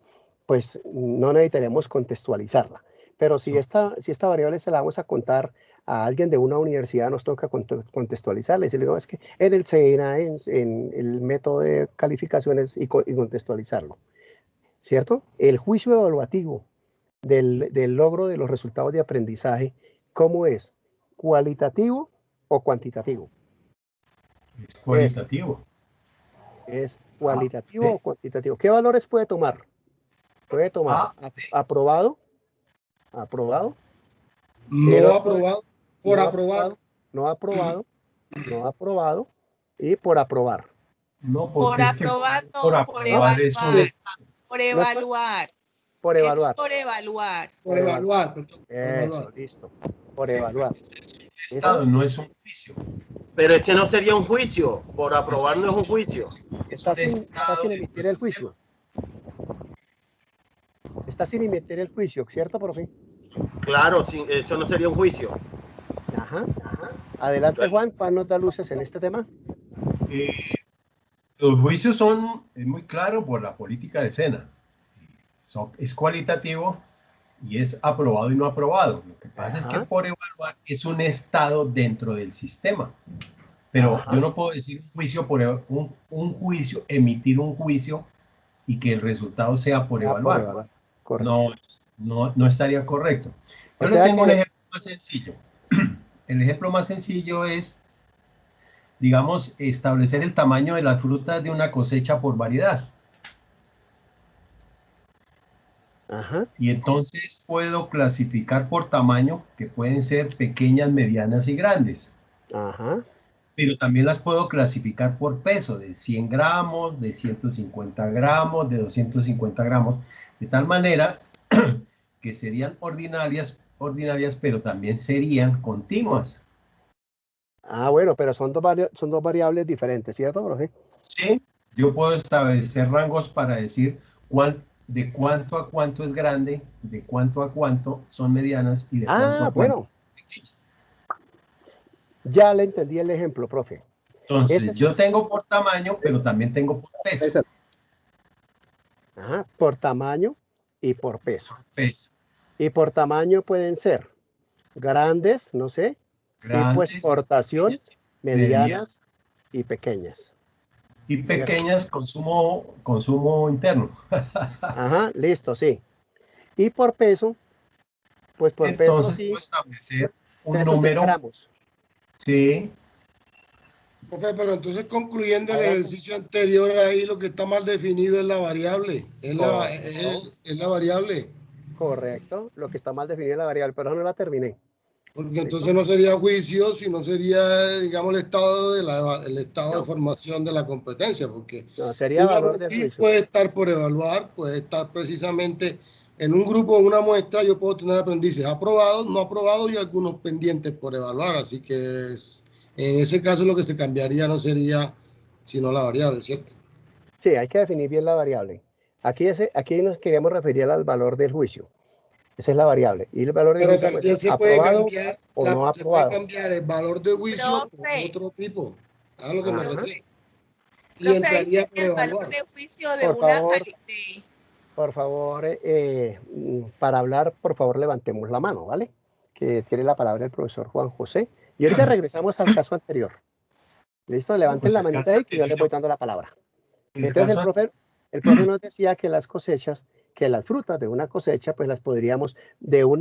pues no necesitaremos contextualizarla. Pero si esta variable se la vamos a contar a alguien de una universidad, nos toca contextualizarla. Y decirle, no, es que en el SENA, en el método de calificaciones y contextualizarlo. ¿Cierto? El juicio evaluativo del logro de los resultados de aprendizaje, ¿cómo es? ¿Cualitativo o cuantitativo? Es cualitativo. ¿Es cualitativo o cuantitativo? ¿Qué valores puede tomar? Puede tomar aprobado, aprobado, no aprobado, por aprobar, no aprobado, no aprobado y por aprobar. No, por aprobar, no, por evaluar. Por evaluar. Por evaluar. Por evaluar. Por evaluar. Eso, listo. Por evaluar. El Estado no es un juicio. Pero ese no sería un juicio. Por aprobar no es un juicio. Está sin emitir el juicio. Está sin emitir el juicio, ¿cierto, profe? Claro, eso no sería un juicio. Ajá. Adelante, Juan, ¿cuál nos da luces en este tema? Los juicios son muy claros por la política de SENA. Es cualitativo y es aprobado y no aprobado. Lo que pasa es que por evaluar es un estado dentro del sistema. Pero yo no puedo decir un juicio por un juicio, emitir un juicio y que el resultado sea por evaluar. No estaría correcto. Yo le tengo un ejemplo más sencillo. El ejemplo más sencillo es, digamos, establecer el tamaño de las frutas de una cosecha por variedad. Y entonces puedo clasificar por tamaño, que pueden ser pequeñas, medianas y grandes. Pero también las puedo clasificar por peso, de 100 gramos, de 150 gramos, de 250 gramos, de tal manera que serían ordinarias, pero también serían continuas. Bueno, pero son dos variables diferentes, ¿cierto, profe? Sí, yo puedo establecer rangos para decir de cuánto a cuánto es grande, de cuánto a cuánto son medianas y de cuánto a cuánto son pequeñas. Ya le entendí el ejemplo, profe. Entonces, yo tengo por tamaño, pero también tengo por peso. Por tamaño y por peso. Peso. Y por tamaño pueden ser grandes, no sé, tipo exportación, medianas y pequeñas. Y pequeñas, consumo interno. Listo, sí. Y por peso, pues por entonces, peso sí. Puedo establecer un número. Gramos. Sí. Profe, pero entonces concluyendo el ejercicio anterior, ahí lo que está mal definido es la variable. Es la variable. Correcto, lo que está mal definido es la variable, pero no la terminé. Porque entonces no sería juicio, sino sería, digamos, el estado de formación de la competencia, porque no, sería valor de juicio. Puede estar por evaluar, puede estar precisamente en un grupo, una muestra, yo puedo tener aprendices aprobados, no aprobados y algunos pendientes por evaluar, así que en ese caso lo que se cambiaría no sería sino la variable, ¿cierto? Sí, hay que definir bien la variable. Aquí nos queríamos referir al valor del juicio. Esa es la variable. Y el valor pero del juicio también se puede cambiar, o no aprobado. Puede cambiar el valor de juicio por otro tipo. A lo que me refiero. Y entraría el valor de juicio de por favor, para hablar, por favor, levantemos la mano, ¿vale? Que tiene la palabra el profesor Juan José. Y ahorita regresamos al caso anterior. ¿Listo? Levanten la manita ahí que yo le voy dando la palabra. Entonces el profe nos decía que las cosechas, que las frutas de una cosecha, pues las podríamos, de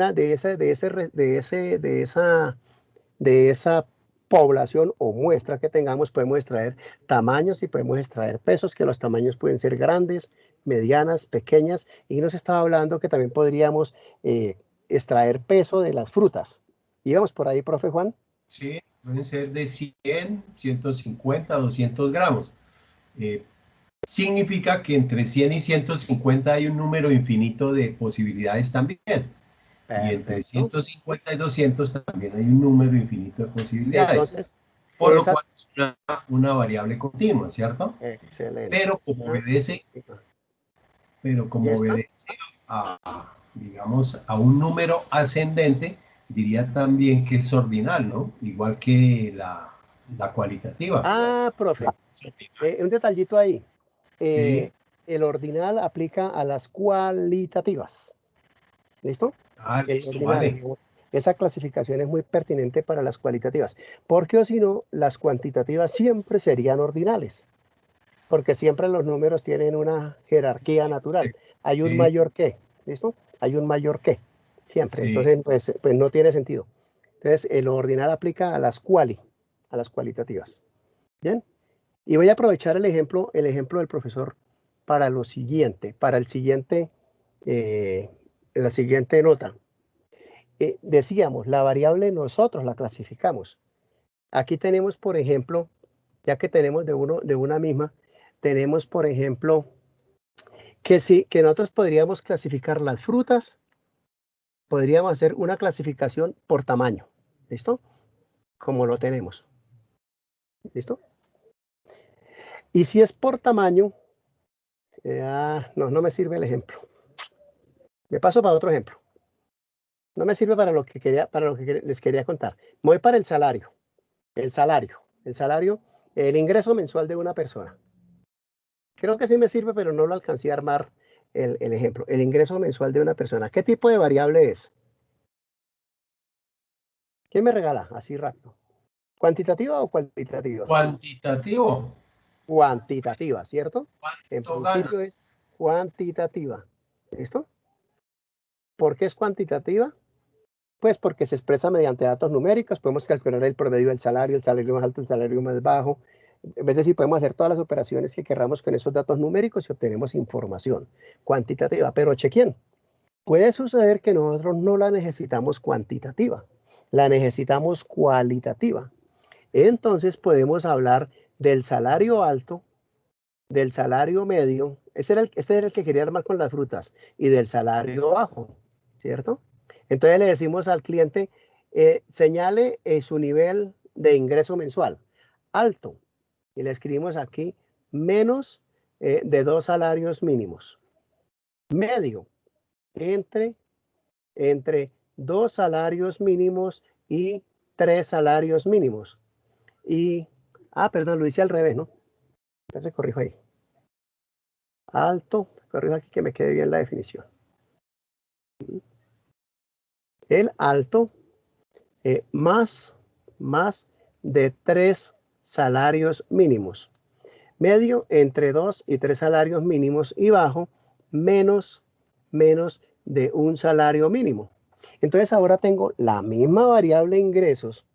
esa población o muestra que tengamos, podemos extraer tamaños y podemos extraer pesos, que los tamaños pueden ser grandes, medianas, pequeñas, y nos estaba hablando que también podríamos extraer peso de las frutas. ¿Íbamos por ahí, profe Juan? Sí, pueden ser de 100, 150, 200 gramos. Significa que entre 100 y 150 hay un número infinito de posibilidades también. Perfecto. Y entre 150 y 200 también hay un número infinito de posibilidades. Entonces, por lo cual es una variable continua, ¿cierto? Excelente. Pero como obedece digamos, a un número ascendente, diría también que es ordinal, ¿no? Igual que la cualitativa. Profe, un detallito ahí. Sí. el ordinal aplica a las cualitativas. ¿Listo? Listo, ordinal, vale. digamos, esa clasificación es muy pertinente para las cualitativas, porque o si no, las cuantitativas siempre serían ordinales, porque siempre los números tienen una jerarquía natural. Hay un mayor que, ¿listo? Hay un mayor que, siempre. Sí. Entonces, pues no tiene sentido. Entonces, el ordinal aplica a las cualitativas. ¿Bien? Y voy a aprovechar el ejemplo del profesor para lo siguiente, para el siguiente, la siguiente nota. Decíamos, la variable nosotros la clasificamos. Aquí tenemos, por ejemplo, ya que tenemos de una misma, tenemos, por ejemplo, que nosotros podríamos clasificar las frutas, podríamos hacer una clasificación por tamaño. ¿Listo? Como lo tenemos. ¿Listo? Y si es por tamaño, no me sirve el ejemplo. Me paso para otro ejemplo. No me sirve para lo que les quería contar. Me voy para el salario. El salario, el ingreso mensual de una persona. Creo que sí me sirve, pero no lo alcancé a armar el ejemplo. El ingreso mensual de una persona. ¿Qué tipo de variable es? ¿Quién me regala? Así rápido. ¿Cuantitativa o cualitativa? Cuantitativo. Cuantitativa, ¿cierto? En principio es cuantitativa. ¿Listo? ¿Por qué es cuantitativa? Pues porque se expresa mediante datos numéricos. Podemos calcular el promedio del salario, el salario más alto, el salario más bajo. Es decir, podemos hacer todas las operaciones que queramos con esos datos numéricos y obtenemos información cuantitativa. Pero chequen, puede suceder que nosotros no la necesitamos cuantitativa, la necesitamos cualitativa. Entonces podemos hablar del salario alto, del salario medio, este era el que quería armar con las frutas, y del salario bajo, ¿cierto? Entonces le decimos al cliente, señale su nivel de ingreso mensual, alto, y le escribimos aquí menos de 2 salarios mínimos, medio, entre 2 salarios mínimos y 3 salarios mínimos. Y, perdón, lo hice al revés, ¿no? Entonces corrijo ahí. Alto, corrijo aquí que me quede bien la definición. El alto más de 3 salarios mínimos. Medio entre 2 y 3 salarios mínimos y bajo menos de 1 salario mínimo. Entonces ahora tengo la misma variable ingresos,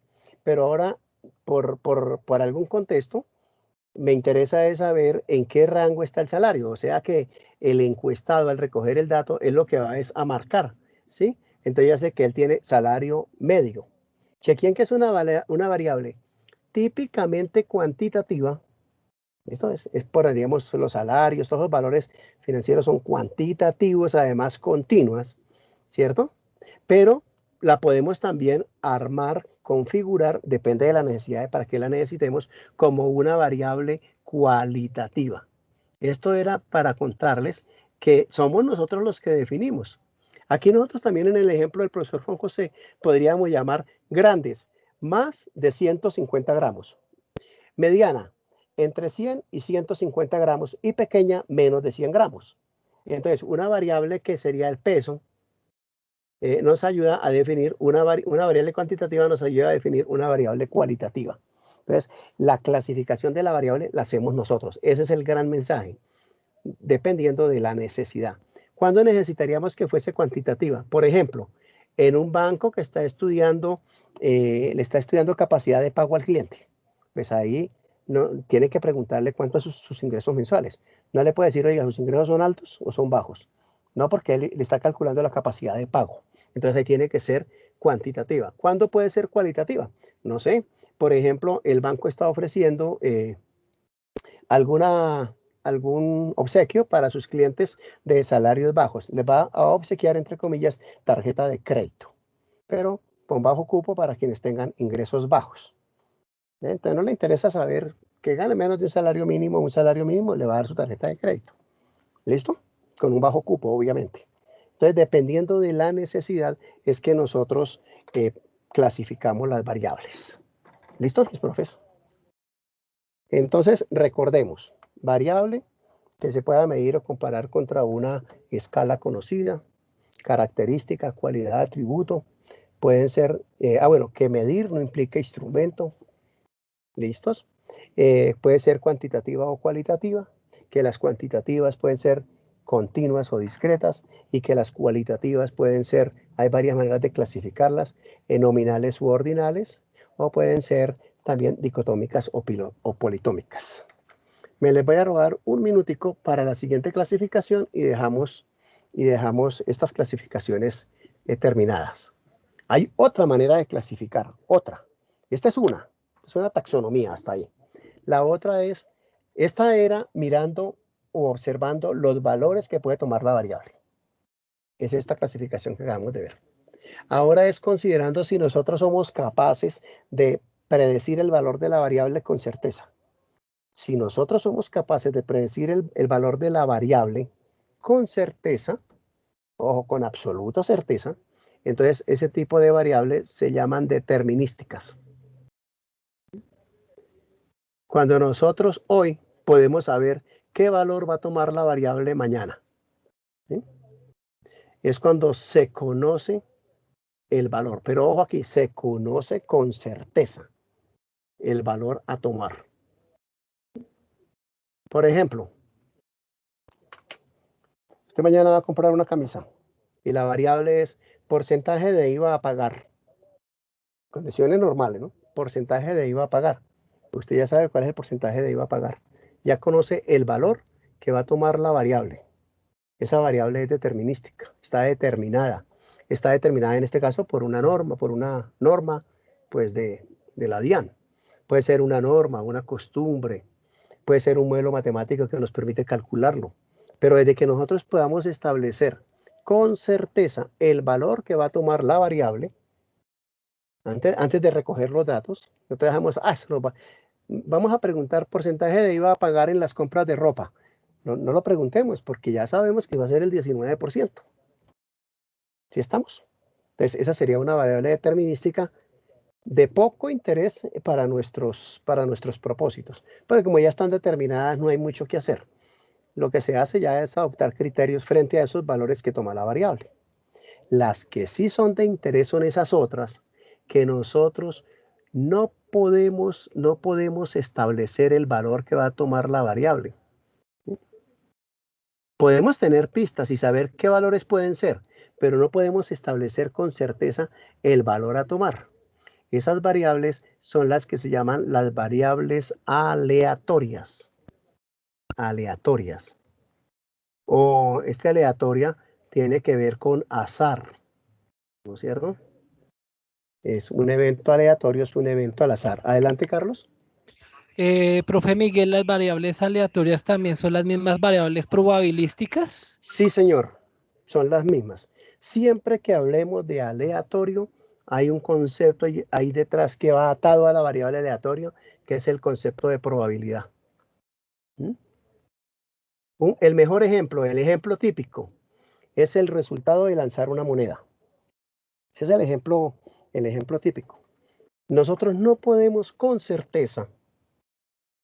pero ahora por algún contexto me interesa es saber en qué rango está el salario. O sea que el encuestado al recoger el dato es lo que va a marcar, ¿sí? Entonces ya sé que él tiene salario medio. Chequen que es una variable típicamente cuantitativa. Esto es por, digamos, los salarios, todos los valores financieros son cuantitativos, además continuas, ¿cierto? Pero la podemos también armar, configurar, depende de la necesidad de para qué la necesitemos, como una variable cualitativa. Esto era para contarles que somos nosotros los que definimos. Aquí nosotros también en el ejemplo del profesor Juan José podríamos llamar grandes, más de 150 gramos. Mediana, entre 100 y 150 gramos, y pequeña, menos de 100 gramos. Entonces, una variable que sería el peso, nos ayuda a definir una variable cuantitativa, nos ayuda a definir una variable cualitativa. Entonces, la clasificación de la variable la hacemos nosotros. Ese es el gran mensaje, dependiendo de la necesidad. ¿Cuándo necesitaríamos que fuese cuantitativa? Por ejemplo, en un banco que está estudiando, le está estudiando capacidad de pago al cliente. Pues ahí tiene que preguntarle cuántos son sus ingresos mensuales. No le puede decir, oiga, ¿sus ingresos son altos o son bajos? No, porque él le está calculando la capacidad de pago. Entonces ahí tiene que ser cuantitativa. ¿Cuándo puede ser cualitativa? No sé. Por ejemplo, el banco está ofreciendo algún obsequio para sus clientes de salarios bajos. Les va a obsequiar, entre comillas, tarjeta de crédito, pero con bajo cupo para quienes tengan ingresos bajos. Entonces no le interesa saber que gane menos de un salario mínimo, le va a dar su tarjeta de crédito. ¿Listo? Con un bajo cupo, obviamente. Entonces, dependiendo de la necesidad, es que nosotros clasificamos las variables. ¿Listo, mis profes? Entonces, recordemos, variable que se pueda medir o comparar contra una escala conocida, característica, cualidad, atributo. Pueden ser, bueno, que medir no implica instrumento. ¿Listos? Puede ser cuantitativa o cualitativa, que las cuantitativas pueden ser continuas o discretas y que las cualitativas pueden ser, hay varias maneras de clasificarlas, en nominales u ordinales, o pueden ser también dicotómicas o politómicas. Me les voy a robar un minutico para la siguiente clasificación y dejamos estas clasificaciones terminadas. Hay otra manera de clasificar, otra. Esta es una taxonomía hasta ahí. La otra es, esta era mirando o observando los valores que puede tomar la variable. Es esta clasificación que acabamos de ver. Ahora es considerando si nosotros somos capaces de predecir el valor de la variable con certeza. Si nosotros somos capaces de predecir el valor de la variable con certeza, o con absoluta certeza, entonces ese tipo de variables se llaman determinísticas. Cuando nosotros hoy podemos saber qué valor va a tomar la variable mañana, ¿sí? Es cuando se conoce el valor, pero ojo aquí, se conoce con certeza el valor a tomar. Por ejemplo, usted mañana va a comprar una camisa y la variable es porcentaje de IVA a pagar. Condiciones normales, ¿no? Porcentaje de IVA a pagar. Usted ya sabe cuál es el porcentaje de IVA a pagar. Ya conoce el valor que va a tomar la variable. Esa variable es determinística, está determinada. Está determinada en este caso por una norma pues de la DIAN. Puede ser una norma, una costumbre, puede ser un modelo matemático que nos permite calcularlo. Pero desde que nosotros podamos establecer con certeza el valor que va a tomar la variable, antes de recoger los datos, nosotros dejamos, vamos a preguntar porcentaje de IVA a pagar en las compras de ropa. No lo preguntemos porque ya sabemos que va a ser el 19%. ¿Sí estamos? Entonces, esa sería una variable determinística de poco interés para nuestros propósitos. Pero como ya están determinadas, no hay mucho que hacer. Lo que se hace ya es adoptar criterios frente a esos valores que toma la variable. Las que sí son de interés son esas otras que nosotros no podemos establecer el valor que va a tomar la variable. Podemos tener pistas y saber qué valores pueden ser, pero no podemos establecer con certeza el valor a tomar. Esas variables son las que se llaman las variables aleatorias. Aleatorias. O aleatoria tiene que ver con azar, ¿no es cierto? Es un evento aleatorio, es un evento al azar. Adelante, Carlos. Profe Miguel, ¿las variables aleatorias también son las mismas variables probabilísticas? Sí, señor, son las mismas. Siempre que hablemos de aleatorio, hay un concepto ahí detrás que va atado a la variable aleatorio, que es el concepto de probabilidad. El mejor ejemplo, el ejemplo típico, es el resultado de lanzar una moneda. Ese es el ejemplo típico. Nosotros no podemos con certeza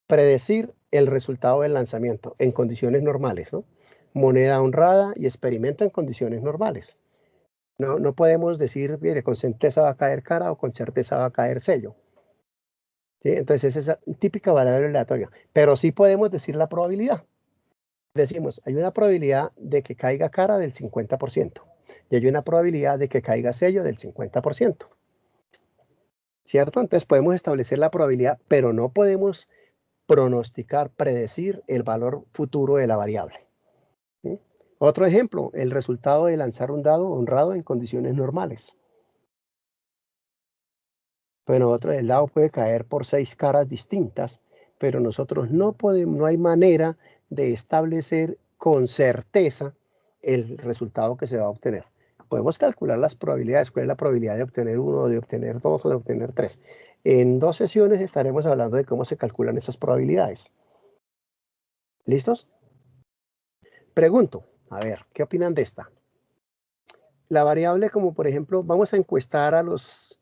predecir el resultado del lanzamiento en condiciones normales, ¿no? Moneda honrada y experimento en condiciones normales. No podemos decir, mire, con certeza va a caer cara o con certeza va a caer sello. ¿Sí? Entonces, esa es típica variable aleatoria. Pero sí podemos decir la probabilidad. Decimos, hay una probabilidad de que caiga cara del 50%. Y hay una probabilidad de que caiga sello del 50%. ¿Cierto? Entonces podemos establecer la probabilidad, pero no podemos pronosticar, predecir el valor futuro de la variable. ¿Sí? Otro ejemplo, el resultado de lanzar un dado honrado en condiciones normales. Bueno, el dado puede caer por 6 caras distintas, pero nosotros no hay manera de establecer con certeza el resultado que se va a obtener. Podemos calcular las probabilidades, cuál es la probabilidad de obtener 1, de obtener 2 o de obtener 3. En 2 sesiones estaremos hablando de cómo se calculan esas probabilidades. ¿Listos? Pregunto, a ver, ¿qué opinan de esta? La variable, como por ejemplo, vamos a encuestar a los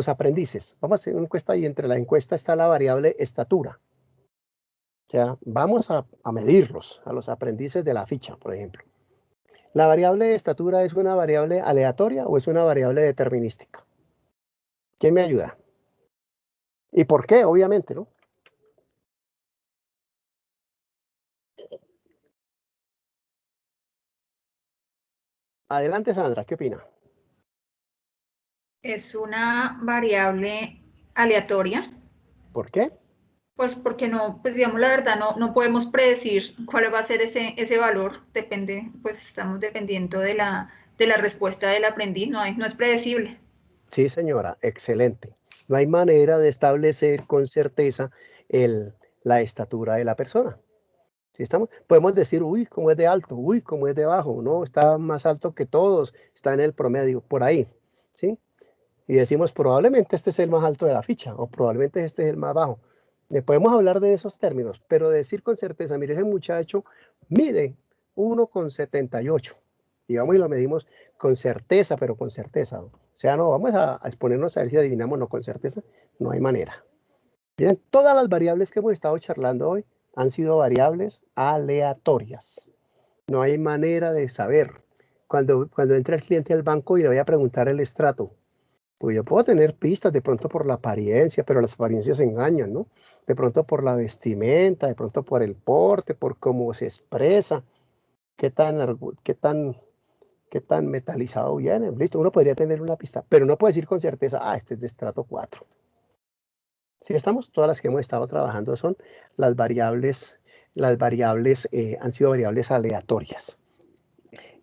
aprendices. Vamos a hacer una encuesta y entre la encuesta está la variable estatura. O sea, vamos a medirlos a los aprendices de la ficha, por ejemplo. ¿La variable de estatura es una variable aleatoria o es una variable determinística? ¿Quién me ayuda? ¿Y por qué? Obviamente, ¿no? Adelante, Sandra, ¿qué opina? Es una variable aleatoria. ¿Por qué? Pues porque no, pues digamos la verdad, no podemos predecir cuál va a ser ese valor, depende, pues estamos dependiendo de la respuesta del aprendiz, no es predecible. Sí, señora, excelente. No hay manera de establecer con certeza la estatura de la persona. ¿Sí estamos? Podemos decir, uy, cómo es de alto, uy, cómo es de bajo, no, está más alto que todos, está en el promedio, por ahí, ¿sí? Y decimos, probablemente este es el más alto de la ficha, o probablemente este es el más bajo. Podemos hablar de esos términos, pero decir con certeza, mire, ese muchacho mide 1,78. Y vamos y lo medimos con certeza, pero con certeza, ¿no? O sea, no, vamos a exponernos a ver si adivinamos, no, con certeza, no hay manera. Bien, todas las variables que hemos estado charlando hoy han sido variables aleatorias. No hay manera de saber. Cuando entra el cliente al banco y le voy a preguntar el estrato, pues yo puedo tener pistas de pronto por la apariencia, pero las apariencias engañan, ¿no? De pronto por la vestimenta, de pronto por el porte, por cómo se expresa, qué tan metalizado viene. Listo, uno podría tener una pista, pero no puede decir con certeza, este es de estrato 4. ¿Sí estamos? Todas las que hemos estado trabajando son las variables han sido variables aleatorias.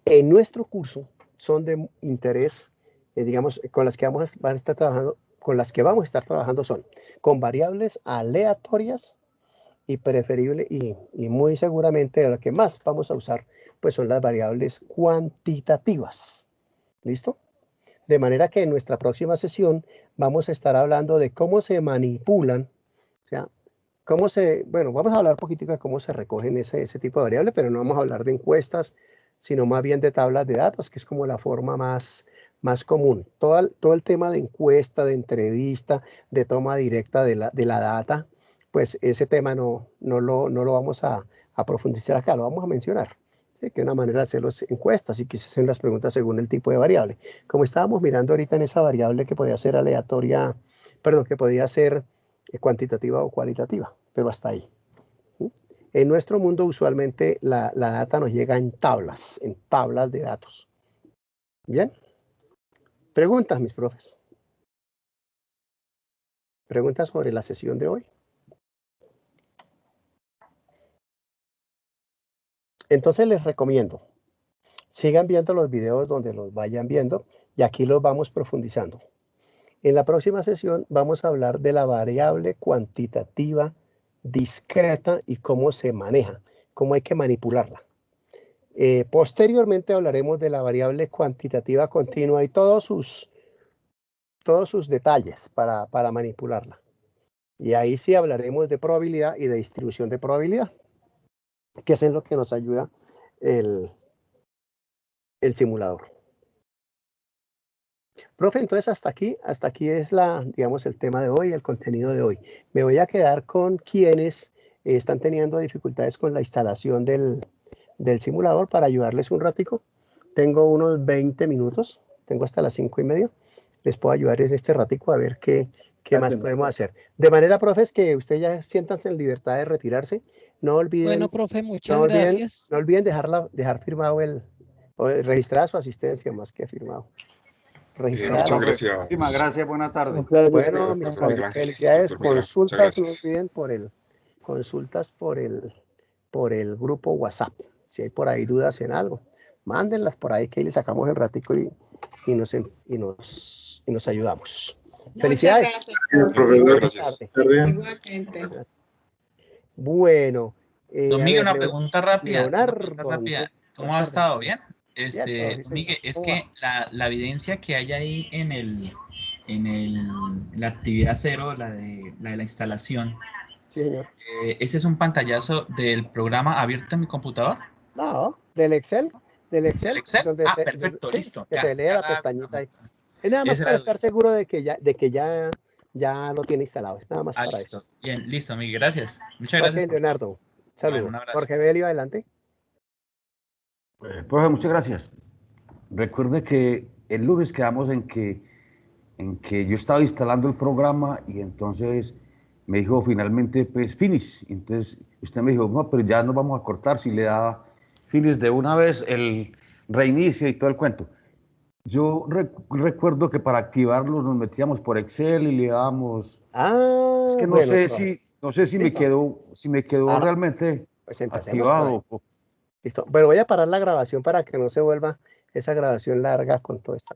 En nuestro curso son de interés, digamos, con las que vamos a estar trabajando son con variables aleatorias y preferible y muy seguramente las que más vamos a usar, pues son las variables cuantitativas. ¿Listo? De manera que en nuestra próxima sesión vamos a estar hablando de cómo se manipulan, o sea, vamos a hablar un poquitico de cómo se recogen ese tipo de variables, pero no vamos a hablar de encuestas, sino más bien de tablas de datos, que es como la forma más común. Todo el tema de encuesta, de entrevista, de toma directa de la data, pues ese tema no lo vamos a profundizar acá, lo vamos a mencionar. ¿Sí? Que es una manera de hacer las encuestas y que se hacen las preguntas según el tipo de variable. Como estábamos mirando ahorita en esa variable que podía ser aleatoria, perdón, que podía ser cuantitativa o cualitativa, pero hasta ahí. ¿Sí? En nuestro mundo usualmente la data nos llega en tablas de datos. ¿Bien? Preguntas, mis profes. ¿Preguntas sobre la sesión de hoy? Entonces les recomiendo, sigan viendo los videos donde los vayan viendo y aquí los vamos profundizando. En la próxima sesión vamos a hablar de la variable cuantitativa discreta y cómo se maneja, cómo hay que manipularla. Posteriormente hablaremos de la variable cuantitativa continua y todos sus detalles para manipularla. Y ahí sí hablaremos de probabilidad y de distribución de probabilidad, que es en lo que nos ayuda el simulador. Profe, entonces hasta aquí es digamos, el tema de hoy, el contenido de hoy. Me voy a quedar con quienes están teniendo dificultades con la instalación del simulador para ayudarles un ratico. Tengo unos 20 minutos, tengo hasta las 5:30. Les puedo ayudar en este ratico a ver qué más podemos hacer. De manera, profes, que ustedes ya siéntanse en libertad de retirarse. No olviden. Bueno, profe, muchas gracias. No olviden dejar firmado registrar su asistencia más que firmado. Muchas gracias. Muchísimas gracias, buenas tardes. Bueno, mis felicidades. Consultas, no olviden consultas por el grupo WhatsApp. Si hay por ahí dudas en algo, mándenlas por ahí que ahí le sacamos el ratico y nos ayudamos. Felicidades. Gracias. Igualmente. Bueno. Miguel, una pregunta rápida. Leonardo, ¿Cómo ha estado? ¿Bien? Miguel, es que la evidencia que hay ahí en la actividad 0, la de la instalación, sí, señor. ¿Ese es un pantallazo del programa abierto en mi computador? No, del Excel. ¿Del Excel? Perfecto, listo. Que se lee la pestañita ahí. Es nada más para estar seguro de que ya ya lo tiene instalado. Es nada más para listo. eso. Bien, listo, Miguel. Gracias. Muchas gracias. Leonardo, saludos. Bueno, un abrazo. Jorge Belio, adelante. Profe, muchas gracias. Recuerde que el lunes quedamos en que yo estaba instalando el programa y entonces me dijo finalmente, pues, finish. Entonces usted me dijo, no, pero ya nos vamos a cortar si le da finish de una vez el reinicio y todo el cuento. Yo recuerdo que para activarlos nos metíamos por Excel y le dábamos... es que no sé si me quedó realmente pues activado. Listo, pero voy a parar la grabación para que no se vuelva esa grabación larga con todo esto.